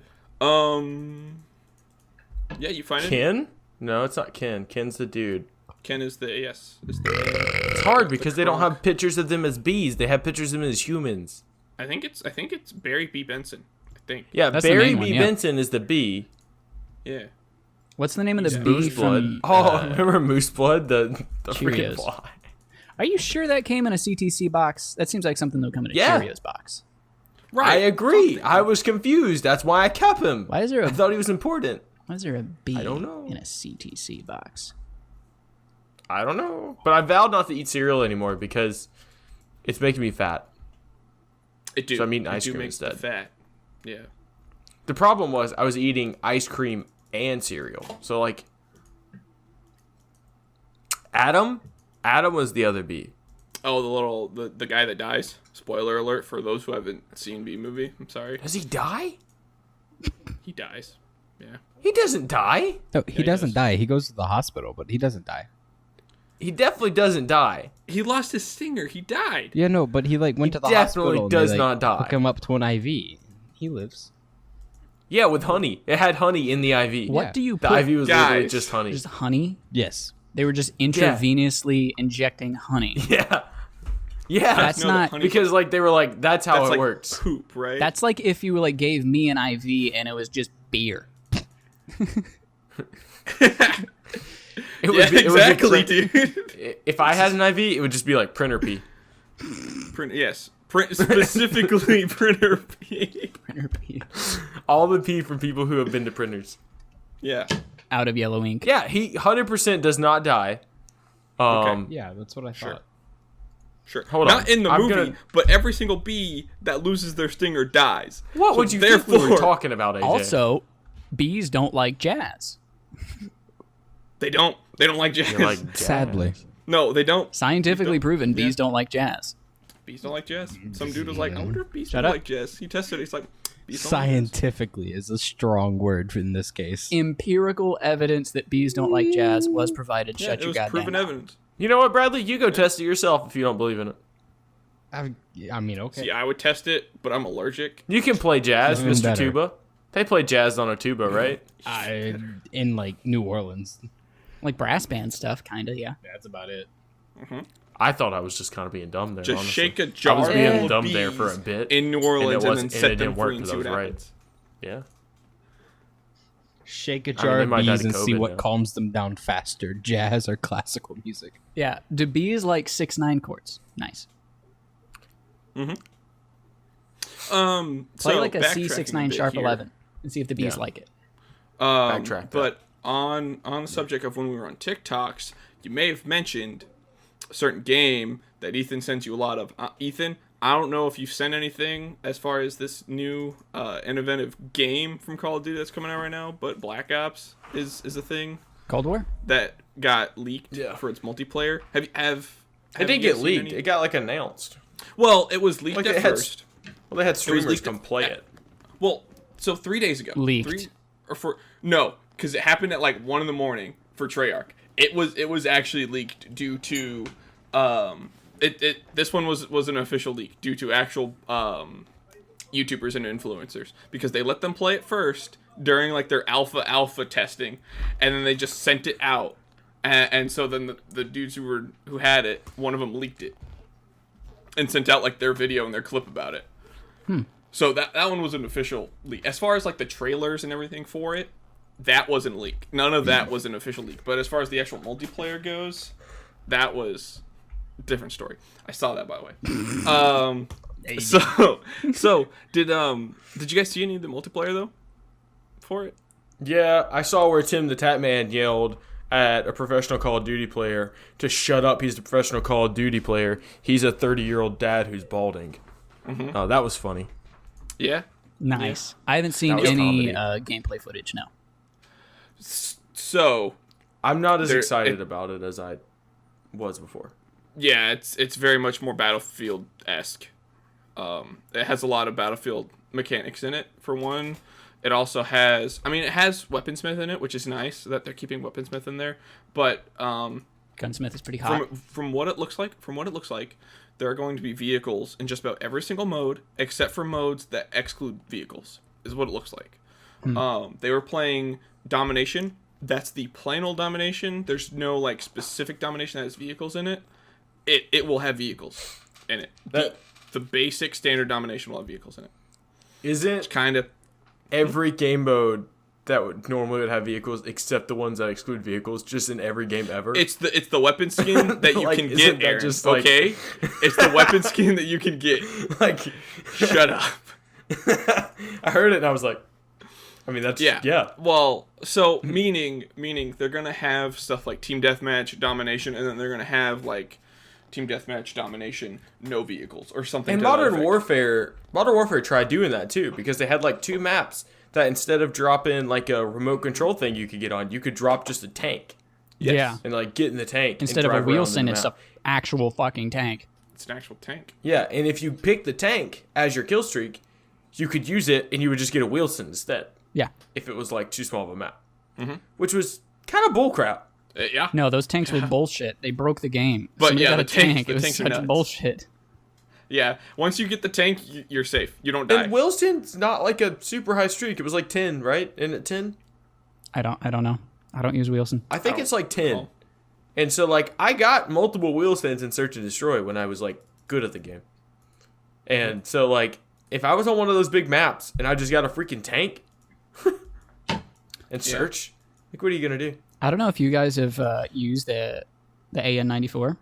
Yeah, you find it. Ken? No, it's not Ken. Ken's the dude. Ken is the It's hard because they don't have pictures of them as bees. They have pictures of them as humans. I think it's Barry B. Benson. I think. Yeah, That's the Barry main B. one, yeah. Benson is the bee. Yeah. What's the name of the bee Moose blood. from? Remember Moose blood? The freaking Cheerios. fly. Are you sure that came in a CTC box? That seems like something that'll come in a Yeah. Cheerios box. I agree. I was confused. That's why I kept him. Why is there I a thought he was important. Why is there a bee I don't know. in a CTC box? I don't know. But I vowed not to eat cereal anymore because it's making me fat. It do. So I'm eating It ice do cream make instead. Fat. Yeah. The problem was I was eating ice cream and cereal. So like Adam was the other bee. Oh, the guy that dies. Spoiler alert for those who haven't seen B movie. I'm sorry. Does he die? He dies. Yeah. He doesn't die. No, he he doesn't does. die. He goes to the hospital, but he doesn't die. He definitely doesn't die. He lost his stinger. He died. Yeah, no, but he like went He to the definitely hospital. does and they, not die. Hook him up to an IV. He lives. Yeah, with honey. It had honey in the IV. What Yeah. do you The put? IV was literally Guys. just honey. Just honey? Yes. They were just intravenously injecting honey. Yeah. Yeah. That's No, the not. honey- because like they were like, that's how That's it like works. poop, right? That's like if you like gave me an IV and it was just beer. It yeah, be- it would be exactly, print- dude. If I had an IV, it would just be like printer pee. Yes. Specifically printer P. Printer pee. All the pee from people who have been to printers. Yeah. Out of yellow ink. Yeah, he 100% does not die. Yeah, that's what I thought. Sure. Hold Not on. in the I'm movie, gonna- but every single bee that loses their stinger dies. What So would you think we were therefore, talking about, AJ? Also, bees don't like jazz. They don't like jazz. You're like, Sadly. No, they don't. Scientifically proven, Yeah. bees don't like jazz. Bees don't like jazz. Some dude was like, I wonder if bees Shut don't up. like jazz. He tested it. He's like, bees don't like jazz. Scientifically is a strong word in this case. Empirical evidence that bees don't like jazz was provided. Yeah, Shut it your was goddamn proven mouth. evidence. You know what, Bradley? You go test it yourself if you don't believe in it. I mean, okay. See, I would test it, but I'm allergic. You can play jazz, Even Mr. better. Tuba. They play jazz on a tuba, right? In like New Orleans. Like brass band stuff, kinda, yeah. That's about it. I thought I was just kind of being dumb there. Just honestly. shake a I jar was full being of dumb bees there for a bit. in New Orleans and, wasn't- then set it them didn't work free and 'cause see I what was right. happens. Yeah. Shake a I mean, jar they of might die bees to and see COVID what now. calms them down faster, jazz or classical music. Yeah. Do bees like 6/9 chords? Nice. Play so like a backtracking C69 bit sharp here. 11 and see if the bees Yeah. like it. Backtrack that. But on the subject of when we were on TikToks, you may have mentioned a certain game that Ethan sends you a lot of. Ethan, I don't know if you've sent anything as far as this new innovative game from Call of Duty that's coming out right now, but Black Ops is a thing Cold War? that got leaked Yeah. for its multiplayer. Have It didn't you get guys seen leaked. any? It got like announced. Well, it was leaked Like, at it had first. Well, they had streamers leaked come play it. Well, so 3 days ago. Leaked. No, because it happened at like 1 a.m. for Treyarch. It was actually leaked due to this one was an official leak due to actual YouTubers and influencers, because they let them play it first during like their alpha testing, and then they just sent it out, and so then the dudes who had it, one of them leaked it and sent out like their video and their clip about it. So that one was an official leak. As far as like the trailers and everything for it, that wasn't leaked. None of that was an official leak. But as far as the actual multiplayer goes, that was a different story. I saw that, by the way. So did you guys see any of the multiplayer though for it? Yeah, I saw where Tim the Tap Man yelled at a professional Call of Duty player to shut up. He's a professional Call of Duty player. He's a 30-year-old dad who's balding. Oh, that was funny. Yeah. Nice. I haven't seen That was any comedy. gameplay footage, no. So I'm not as There- excited it- about it as I was before. yeah, it's very much more Battlefield-esque. It has a lot of Battlefield mechanics in it, for one. It also has, it has Weaponsmith in it, which is nice that they're keeping Weaponsmith in there. But Gunsmith is pretty hot. from what it looks like, there are going to be vehicles in just about every single mode, except for modes that exclude vehicles, is what it looks like. They were playing Domination. That's the plain old Domination. There's no like specific Domination that has vehicles in it. It will have vehicles in it. The basic standard Domination will have vehicles in it. Isn't Kind of. every game mode that would normally have vehicles, except the ones that exclude vehicles, just in every game ever? It's the weapon skin that you Like, can isn't get, that Aaron, just, like- okay? It's the weapon skin that you can get. like, Shut up. I heard it and I was like, that's yeah. Well, so meaning they're gonna have stuff like Team Deathmatch, Domination, and then they're gonna have like Team Deathmatch, Domination, no vehicles or something. And to that Modern effect. Warfare tried doing that too, because they had like 2 maps that instead of dropping like a remote control thing you could get on, you could drop just a tank Yeah. and like get in the tank Instead and of a drive around Wilson, the it's map. an actual fucking tank. It's an actual tank. Yeah, and if you pick the tank as your kill streak, you could use it and you would just get a Wilson instead Yeah. if it was like too small of a map, which was kind of bullcrap. Yeah. No, those tanks were bullshit. They broke the game. But Somebody yeah, got the a tank. the It was tanks are such nuts. bullshit. Yeah. Once you get the tank, you're safe. You don't die. And Wilson's not like a super high streak. It was like 10, right? Isn't it 10? I don't know. I don't use Wilson. I think it's like 10. Oh. And so like I got multiple Wilsons in Search and Destroy when I was like good at the game. And so like if I was on one of those big maps and I just got a freaking tank and search, like what are you gonna do? I don't know if you guys have used the AN-94.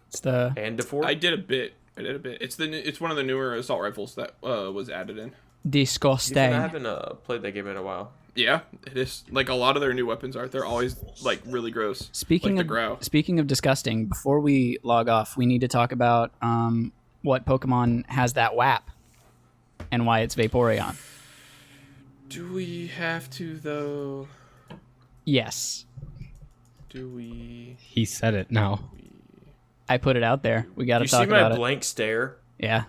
It's the And before I did a bit. It's one of the newer assault rifles that was added in. disgusting. I haven't played that game in a while. Yeah, it is. Like a lot of their new weapons are. They're always like really gross. Speaking like of the Grau. speaking of disgusting, before we log off, we need to talk about what Pokemon has that WAP and why it's Vaporeon. Do we have to though? Yes, Do we? He said it now. I put it out there. We got to You talk see my about it. blank stare? Yeah,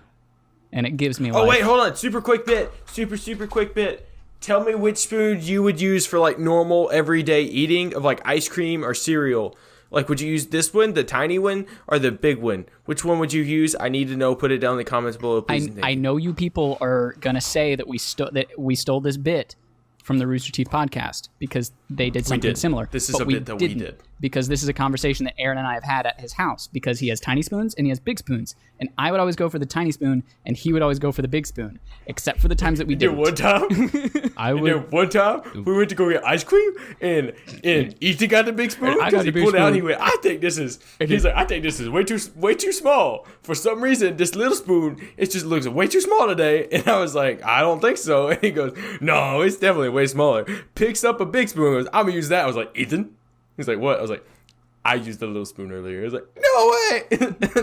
and it gives me. Oh life. wait, hold on. Super quick bit. Super quick bit. Tell me which spoon you would use for like normal everyday eating of like ice cream or cereal. Like, would you use this one, the tiny one, or the big one? Which one would you use? I need to know. Put it down in the comments below, please. and thank I you. know you people are gonna say that we stole this bit from the Rooster Teeth podcast because they did something did. similar. This is but a bit that we didn't, did. because this is a conversation that Aaron and I have had at his house, because he has tiny spoons and he has big spoons, and I would always go for the tiny spoon and he would always go for the big spoon, except for the times that we Dude, didn't. one time, I would. dude, one time we went to go get ice cream, and Ethan got the big spoon. I got He the big pulled it out. And he spoon. went, I think this is. He's like, I think this is way too small. For some reason, this little spoon, it just looks way too small today. And I was like, I don't think so. And he goes, no, it's definitely way smaller. Picks up a big spoon. And goes, I'm gonna use that. I was like, Ethan. He's like, what? I was like, I used the little spoon earlier. He was like, no way.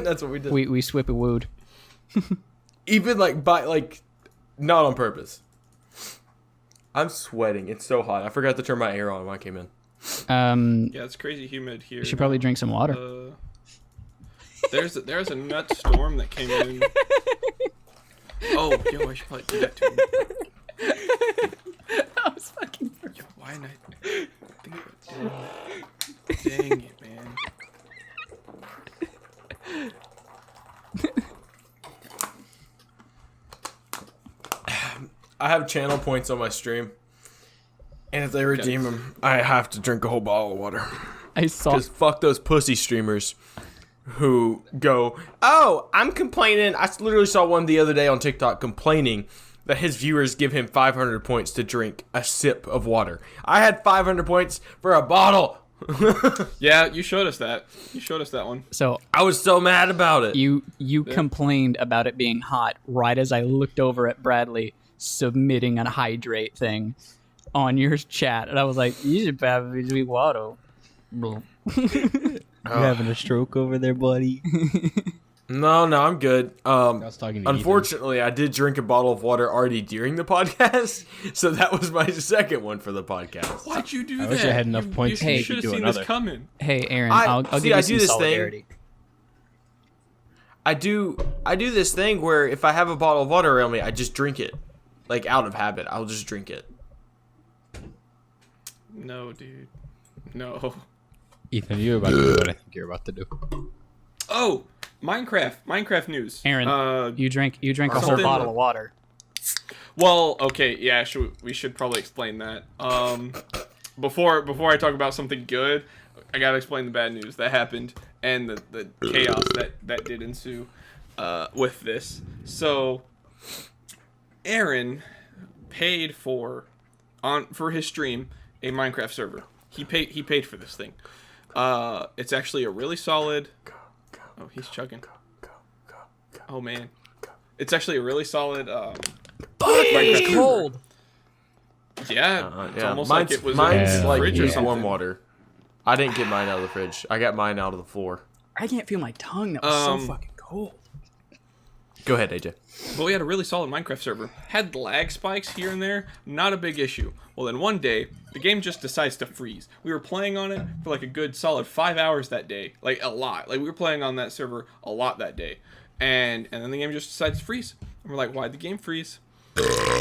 That's what we did. We swippy wooed. Even not on purpose. I'm sweating. It's so hot. I forgot to turn my air on when I came in. Yeah, it's crazy humid here. You should probably drink some water. There's a nut storm that came in. Oh, yo, I should probably do that too. I was fucking. Yo, why not? Think about it. Dang it, man. I have channel points on my stream, and if they redeem them, I have to drink a whole bottle of water. I saw. Because fuck those pussy streamers who go, oh, I'm complaining. I literally saw one the other day on TikTok complaining that his viewers give him 500 points to drink a sip of water. I had 500 points for a bottle. Yeah, you showed us that. You showed us that one. So I was so mad about it. you complained about it being hot right as I looked over at Bradley submitting a hydrate thing on your chat, and I was like, you should probably drink water. You having a stroke over there, buddy? No, I'm good. I was talking to Unfortunately, I did drink a bottle of water already during the podcast, so that was my second one for the podcast. Why'd you do that? I wish I had enough points You to should have do seen another. this coming. Hey, Aaron, I- I'll see, give I you do some this thing. solidarity. I do this thing where if I have a bottle of water around me, I just drink it. Like out of habit, I'll just drink it. No, dude. No. Ethan, you're about to do what I think you're about to do. Oh, Minecraft news. Aaron, you drank a whole something- bottle of water. Well, okay, yeah, we should probably explain that. Before I talk about something good, I gotta explain the bad news that happened and the chaos that did ensue with this. So, Aaron paid for his stream a Minecraft server. He paid for this thing. It's actually a really solid. Oh, he's chugging. Oh man, it's actually a really solid. It's server. cold. Yeah, it's almost mine's, like it was mine's in the like fridge or warm something. water. I didn't get mine out of the fridge. I got mine out of the floor. I can't feel my tongue. That was so Um, fucking cold. Go ahead, AJ. But we had a really solid Minecraft server. Had lag spikes here and there, not a big issue. Well, then one day, the game just decides to freeze. We were playing on it for like a good solid 5 hours that day. Like, a lot. Like, we were playing on that server a lot that day. And then the game just decides to freeze. And we're like, why'd the game freeze?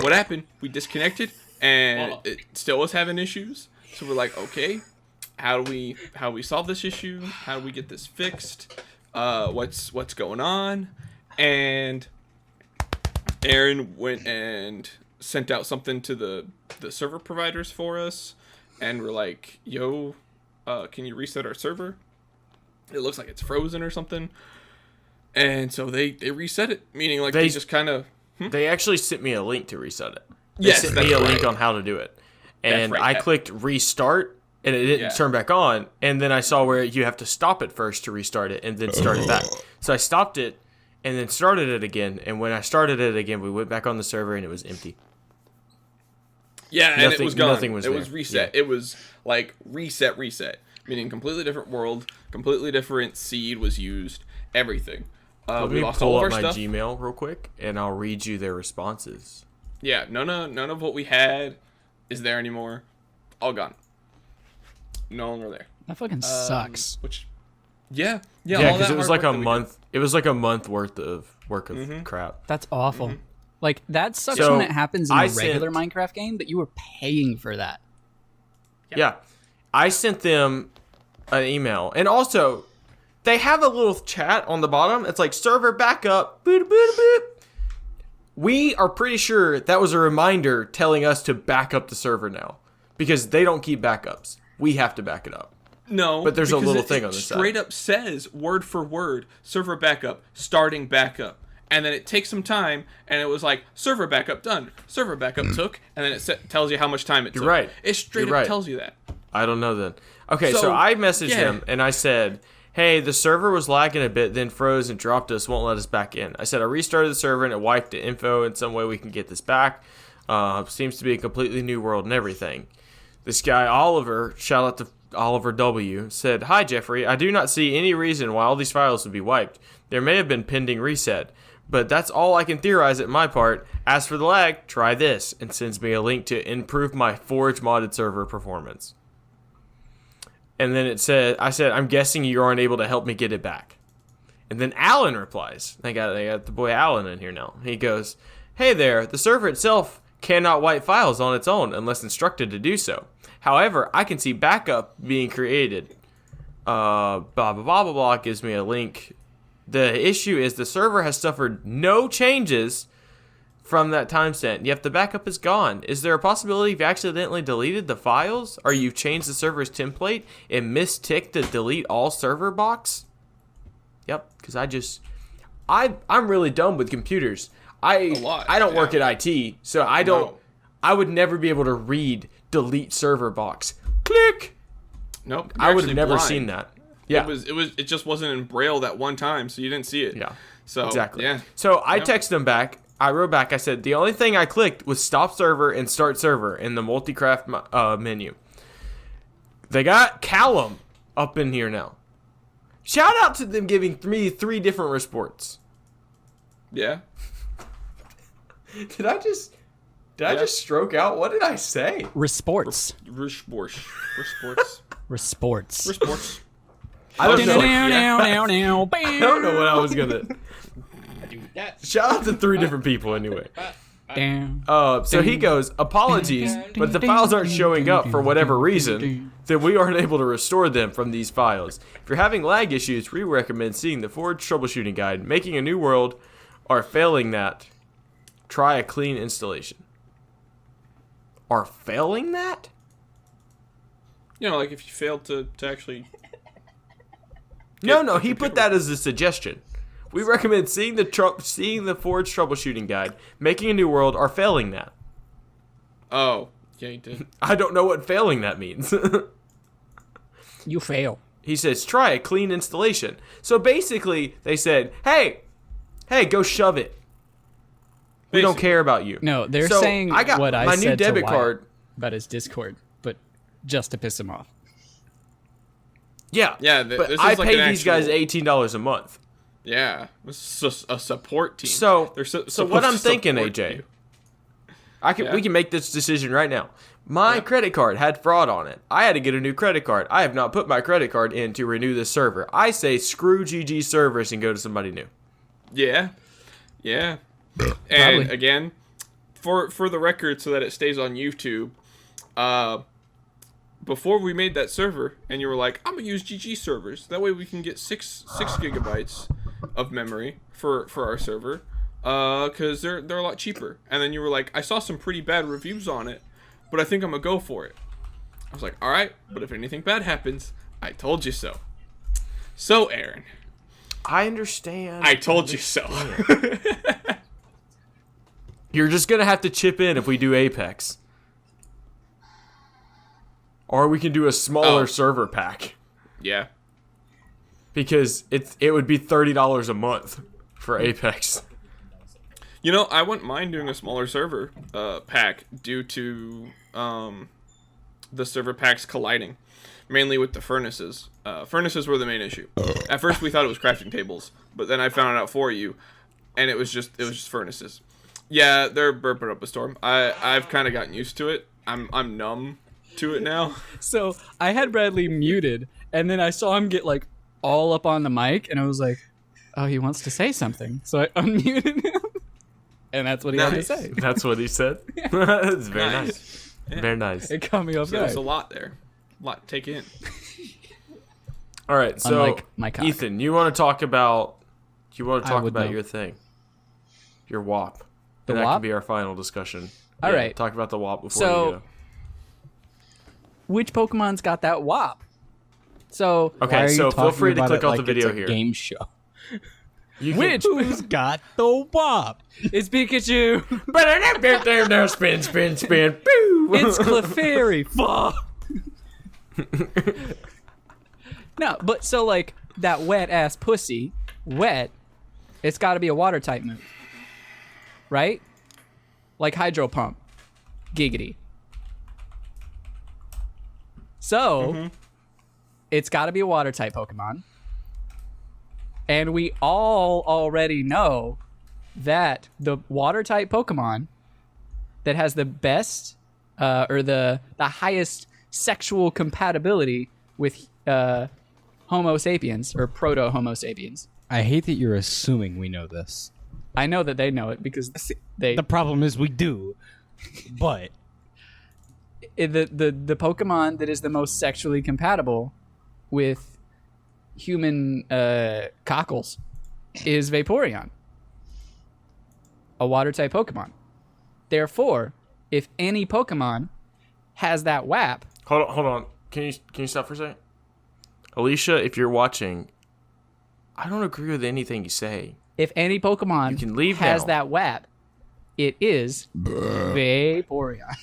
What happened? We disconnected, and it still was having issues. So we're like, okay, how do we solve this issue? How do we get this fixed? What's going on? And Aaron went and sent out something to the server providers for us, and we're like, yo, can you reset our server? It looks like it's frozen or something. And so they reset it, meaning like they just kind of... They actually sent me a link to reset it. They Yes, sent that's me a right. link on how to do it. And right. I clicked restart, and it didn't Yeah. turn back on. And then I saw where you have to stop it first to restart it, and then start it back. So I stopped it, and then started it again. And when I started it again, we went back on the server, and it was empty. Yeah, and it Nothing- was gone. nothing was it there. was reset. Yeah. It was like reset, meaning completely different world, completely different seed was used, everything. Let We me lost all pull of up our my stuff. Gmail real quick, and I'll read you their responses. Yeah, none of what we had is there anymore. All gone. No longer there. That fucking sucks. Which, yeah, Yeah, all because that it was hard like a work that we did. month. It was like a month worth of crap. That's awful. Like, that sucks So, when it happens in I a regular sent- Minecraft game, but you were paying for that. Yeah. I sent them an email. And also, they have a little chat on the bottom. It's like server backup. Boop, boop, boop. We are pretty sure that was a reminder telling us to back up the server now. because they don't keep backups. We have to back it up. No, But there's a because little thing on the side. straight up says word for word server backup, starting backup, and then it takes some time, and it was like server backup done, server backup took, and then it tells you how much time it took. You're right. It straight You're up right. tells you that. I don't know then. Okay, so So, I messaged yeah. him and I said, hey, the server was lagging a bit, then froze and dropped us, won't let us back in. I said I restarted the server and it wiped the info. In some way we can get this back. Seems to be a completely new world and everything. This guy, Oliver, shout out to Oliver W., said, hi, Jeffrey. I do not see any reason why all these files would be wiped. There may have been pending reset. But that's all I can theorize at my part. As for the lag, try this, and sends me a link to improve my Forge modded server performance. And then I said, I'm guessing you aren't able to help me get it back. And then Alan replies. They got the boy Alan in here now. He goes, hey there, the server itself cannot wipe files on its own unless instructed to do so. However, I can see backup being created. Blah, blah, blah, blah, blah, gives me a link. The issue is the server has suffered no changes from that timestamp, yet the backup is gone. Is there a possibility you've accidentally deleted the files, or you've changed the server's template and misticked the delete all server box? Yep, because I'm really dumb with computers. I don't work at IT, so I would never be able to read delete server box. Click. Nope. I would have never seen that. Yeah. It just wasn't in Braille that one time, so you didn't see it. Yeah. So Exactly. Yeah. So I texted him back. I wrote back. I said, the only thing I clicked was stop server and start server in the multi-craft menu. They got Callum up in here now. Shout out to them giving me three different reports. Yeah. Did I just stroke out? What did I say? Resports. Sports. Resports. Sports. I don't know. I I don't know what I was gonna. Shout out to three different people anyway. So he goes, apologies, but if the files aren't showing up for whatever reason, then we aren't able to restore them from these files. If you're having lag issues, we recommend seeing the Forge troubleshooting guide, making a new world, or failing that, try a clean installation. Are failing that? You know, like if you failed to actually. No, he put that as a suggestion. We recommend seeing the Forge troubleshooting guide, making a new world, or failing that. Oh, yeah, you did. I don't know what failing that means. You fail. He says, try a clean installation. So basically, they said, hey, go shove it. We don't care about you. No, they're So, saying I got what I my said new debit to Wyatt card. about his Discord, but just to piss him off. Yeah, Yeah, but this I is like pay an these guys actual- $18 a month. Yeah, this is a support team. So, They're so supposed what I'm to thinking, support AJ, you. we can make this decision right now. My credit card had fraud on it. I had to get a new credit card. I have not put my credit card in to renew this server. I say screw GG servers and go to somebody new. Yeah. And Probably. again, for the record, so that it stays on YouTube, before we made that server, and you were like, I'm gonna use GG servers. That way we can get six gigabytes of memory for our server, because they're a lot cheaper. And then you were like, I saw some pretty bad reviews on it, but I think I'm gonna go for it. I was like, all right, but if anything bad happens, I told you so. So Aaron, I understand. I told you so. You're just going to have to chip in if we do Apex. Or we can do a smaller server pack. Yeah. Because it would be $30 a month for Apex. You know, I wouldn't mind doing a smaller server pack due to the server packs colliding, mainly with the furnaces. Furnaces were the main issue. At first, we thought it was crafting tables, but then I found it out for you, and it was just furnaces. Yeah, they're burping up a storm. I've kind of gotten used to it. I'm numb to it now. So I had Bradley muted, and then I saw him get like all up on the mic, and I was like, "Oh, he wants to say something." So I unmuted him, and that's what he had to say. That's what he said? That's very nice. Yeah. Very nice. It caught me off There's guard. a lot there. A lot to take in. All right, so Unlike my cock. Ethan, you want to talk about would know. your thing, your WAP. The And that WAP? can be our final discussion. All right. Talk about the WAP before So- you go. which Pokemon's got that WAP. So Why Okay, are you so feel talking free to about click it off like the video it's a here. Game show. You can- which Who's got the WAP? it's Pikachu. spin, spin, spin. Boo! It's Clefairy. Fuck. No, but so like that wet ass pussy, wet. It's got to be a water type move, right? Like Hydro Pump, giggity. So it's got to be a water type Pokemon, and we all already know that the water type Pokemon that has the best or the highest sexual compatibility with Homo sapiens or proto Homo sapiens. I hate that you're assuming we know this. I know that they know it because they The problem is we do, but the Pokemon that is the most sexually compatible with human cockles is Vaporeon, a water type Pokemon. Therefore, if any Pokemon has that WAP, Hold on. Can you stop for a second? Alicia, if you're watching, I don't agree with anything you say. if any Pokemon You can leave has now. that WAP, it is Vaporeon.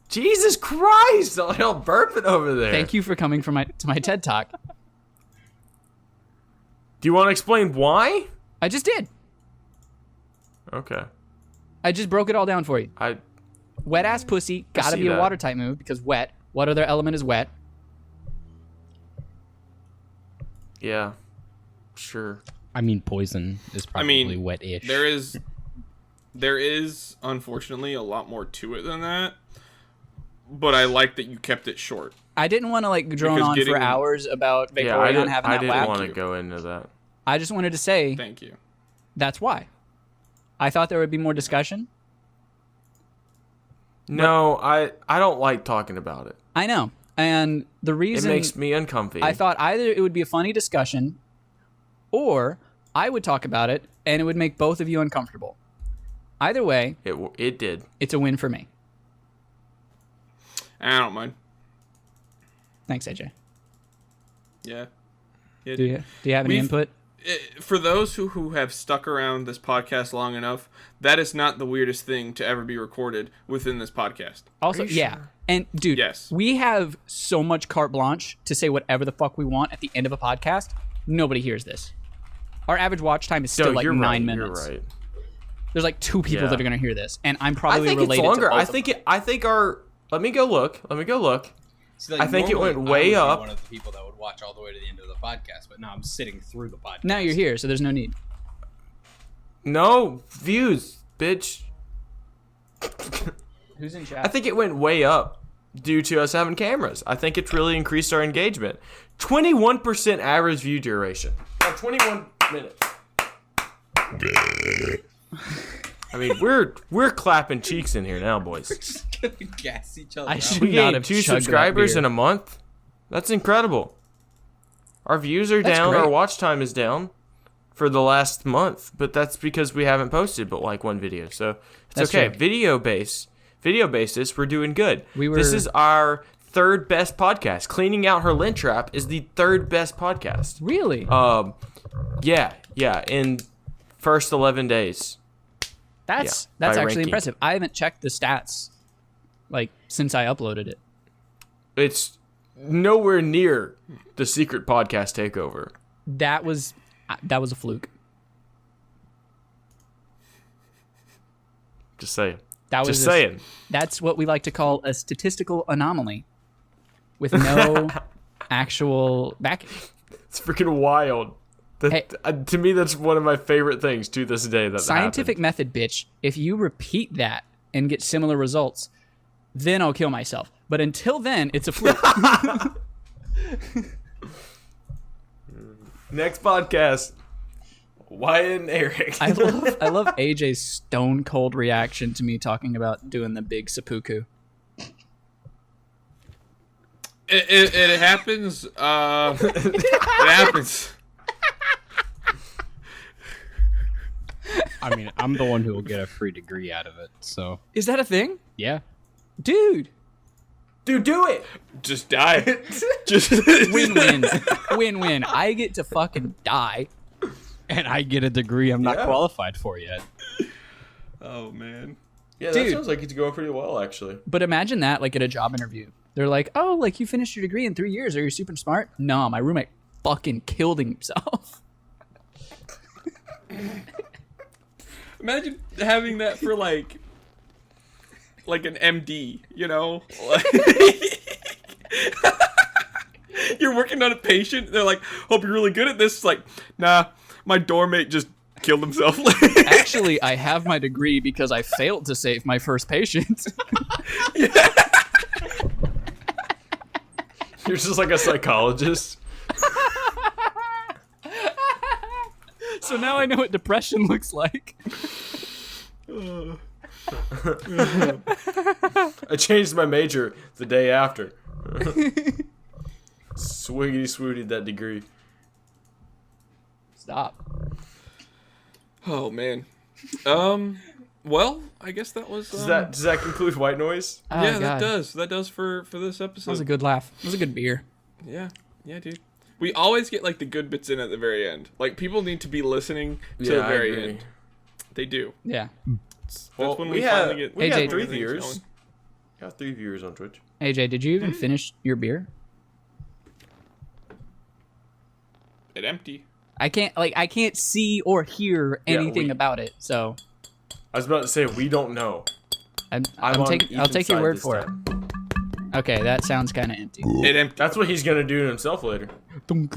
Jesus Christ! All hell burping over there. Thank you for coming to my TED Talk. Do you want to explain why? I just did. Okay. I just broke it all down for you. Wet ass pussy, gotta see be a that. water type move because wet. What other element is wet? Yeah. Sure. I mean, poison is probably wet-ish. There is unfortunately a lot more to it than that. But I like that you kept it short. I didn't want to like drone Because on getting- for hours about Vaporeon Yeah, I didn't, having I that didn't WAP. want to go into that. I just wanted to say Thank you. that's why. I thought there would be more discussion. No, I don't like talking about it. I know. And the It reason makes me uncomfy. I thought either it would be a funny discussion or I would talk about it and it would make both of you uncomfortable. Either way, it did. it's a win for me. I don't mind. Thanks, AJ. Yeah. Do you have any We've- input? For those who have stuck around this podcast long enough, that is not the weirdest thing to ever be recorded within this podcast. Also, you yeah. sure? And dude, Yes. we have so much carte blanche to say whatever the fuck we want at the end of a podcast. Nobody hears this. Our average watch time is still No, like you're 9 right, minutes. You're right. There's like 2 people Yeah. that are going to hear this, and I'm I probably think related it's longer. to both I of think them. I think our. Let me go look. See, like, I think it normally went way I would be up. one of the people that would watch all the way to the end of the podcast, but now I'm sitting through the podcast. Now you're here, so there's no need. No views, bitch. Who's in chat? I think it went way up due to us having cameras. I think it's really increased our engagement. 21% average view duration. 21 minutes. I mean, we're clapping cheeks in here now, boys. gas each other. I out. should We not gained have 2 chugged that subscribers beer. in a month. That's incredible. Our views are That's down. great. Our watch time is down for the last month, but that's because we haven't posted but like one video. So it's That's okay. true. Video basis, we're doing good. We This were- is our third best podcast. Cleaning out her lint trap is the third best podcast. Really? Yeah, in first 11 days. that's by actually ranking. impressive. I haven't checked the stats like since I uploaded it. It's nowhere near the secret podcast takeover. That was a fluke. Just saying. That was Just saying. That's what we like to call a statistical anomaly with no actual backing. It's freaking wild. Hey. To me, that's one of my favorite things to this day. That Scientific happened. method, bitch. If you repeat that and get similar results, then I'll kill myself. But until then, it's a fluke. Next podcast, Wyatt and Eric. I love AJ's stone cold reaction to me talking about doing the big seppuku. It happens. It happens. I mean, I'm the one who will get a free degree out of it. So Is that a thing? yeah. Dude. Dude, do it. Just die. Just Win-win. Win-win. I get to fucking die. And I get a degree I'm not Yeah. qualified for yet. Oh man. Yeah, Dude. that sounds like it's going pretty well, actually. But imagine that, like, at a job interview. They're like, oh, like, you finished your degree in 3 years. Are you super smart? No, my roommate fucking killed himself. Imagine having that for like an MD, you know? You're working on a patient. They're like, hope you're really good at this. It's like, nah, my dorm mate just killed himself. Actually, I have my degree because I failed to save my first patient. You're just like a psychologist. So now I know what depression looks like. I changed my major the day after. Swiggity swooty that degree. Stop. Oh man. Well, I guess that was. Does that conclude white noise? Oh, Yeah, God. that does. That does for this episode. That was a good laugh. It was a good beer. Yeah, dude. We always get like the good bits in at the very end. Like people need to be listening to the very end. They do. Yeah. That's Well, when we finally have get. we AJ. have 3 everything's viewers. going. Got 3 viewers on Twitch. AJ, did you even finish your beer? It empty. I can't see or hear Yeah, anything about it. So I was about to say we don't know. I'll on take your Ethan's side word this for it. time. Okay, that sounds kind of empty. It empty. That's what he's gonna do to himself later. One.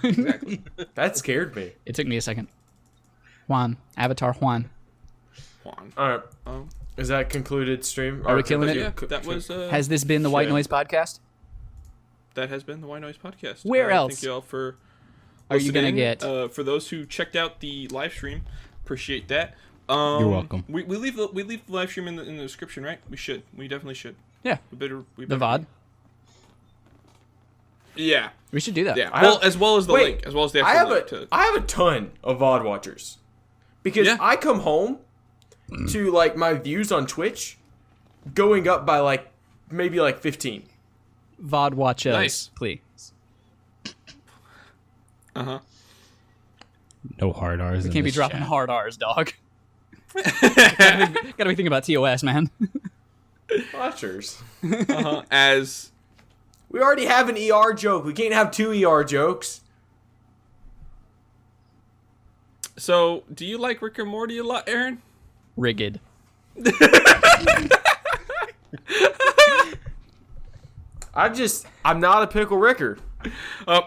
Exactly. That scared me. It took me a second. Juan, Avatar Juan. Juan. All right, Um, is that concluded stream? Are we killing it? yeah, that was. Has this been the White yeah. Noise Podcast? That has been the Why Noise Podcast. Where else Thank you all for. Are you gonna listening. get? For those who checked out the live stream, appreciate that. You're welcome. We leave the live stream in the description, right? We should. We definitely should. Yeah, We better. the VOD. Yeah. We should do that. Yeah. I Well, have- as well as the Wait, link, as well as the I actual have link I have a ton of VOD watchers because Yeah. I come home to like my views on Twitch going up by like maybe like 15. VOD watch us, Nice. please. No hard R's. We can't be dropping hard R's, dog. gotta be thinking about TOS, man. Watchers. As We already have an ER joke. We can't have 2 ER jokes. so, do you like Rick and Morty a lot, Aaron? Rigged. I'm not a pickle Ricker. Whoa.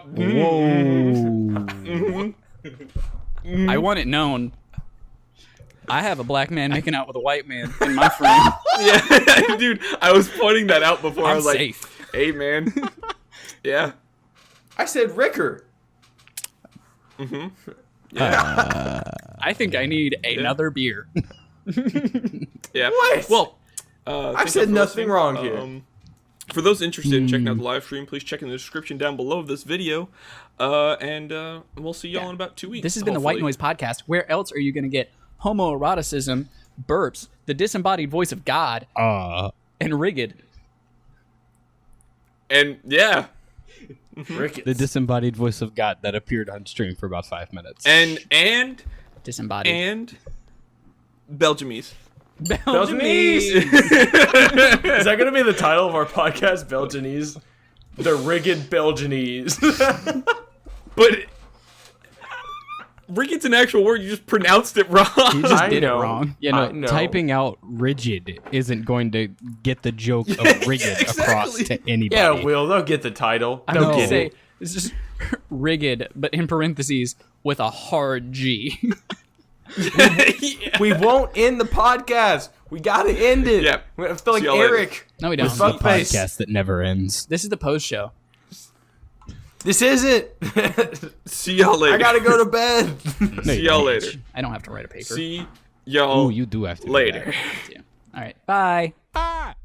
I want it known. I have a black man making out with a white man in my frame. Yeah, dude. I was pointing that out before. I I'm was like, safe. "Hey, man." Yeah. I said Ricker. I think I need another beer. Yeah. What? Well, I've thank you said for nothing listening. wrong here. For those interested in checking out the live stream, please check in the description down below of this video. And we'll see y'all in about 2 weeks. This has been the White hopefully. Noise Podcast. Where else are you going to get homoeroticism, burps, the disembodied voice of God, and rigged? And yeah. Rickets. The disembodied voice of God that appeared on stream for about 5 minutes. And Disembodied. Belgiumese. Belgianese. Is that going to be the title of our podcast, Belgianese? The rigged Belgianese. But Ricket's an actual word. You just pronounced it wrong. You just I did know. it wrong. You know, I know. typing out rigid isn't going to get the joke of rigged across exactly. to anybody. Yeah, Will, they'll get the title. I'm They'll going to get say it. it's just rigged, but in parentheses with a hard G. We won't end the podcast. We got to end it. Yeah. I feel like See y'all later. Eric. No, we with don't. fuck a face. podcast that never ends. This is the post show. This isn't. See y'all later. I got to go to bed. See y'all later. I don't have to write a paper. See y'all Oh, you do have to do later. that. All right. Bye. Ah!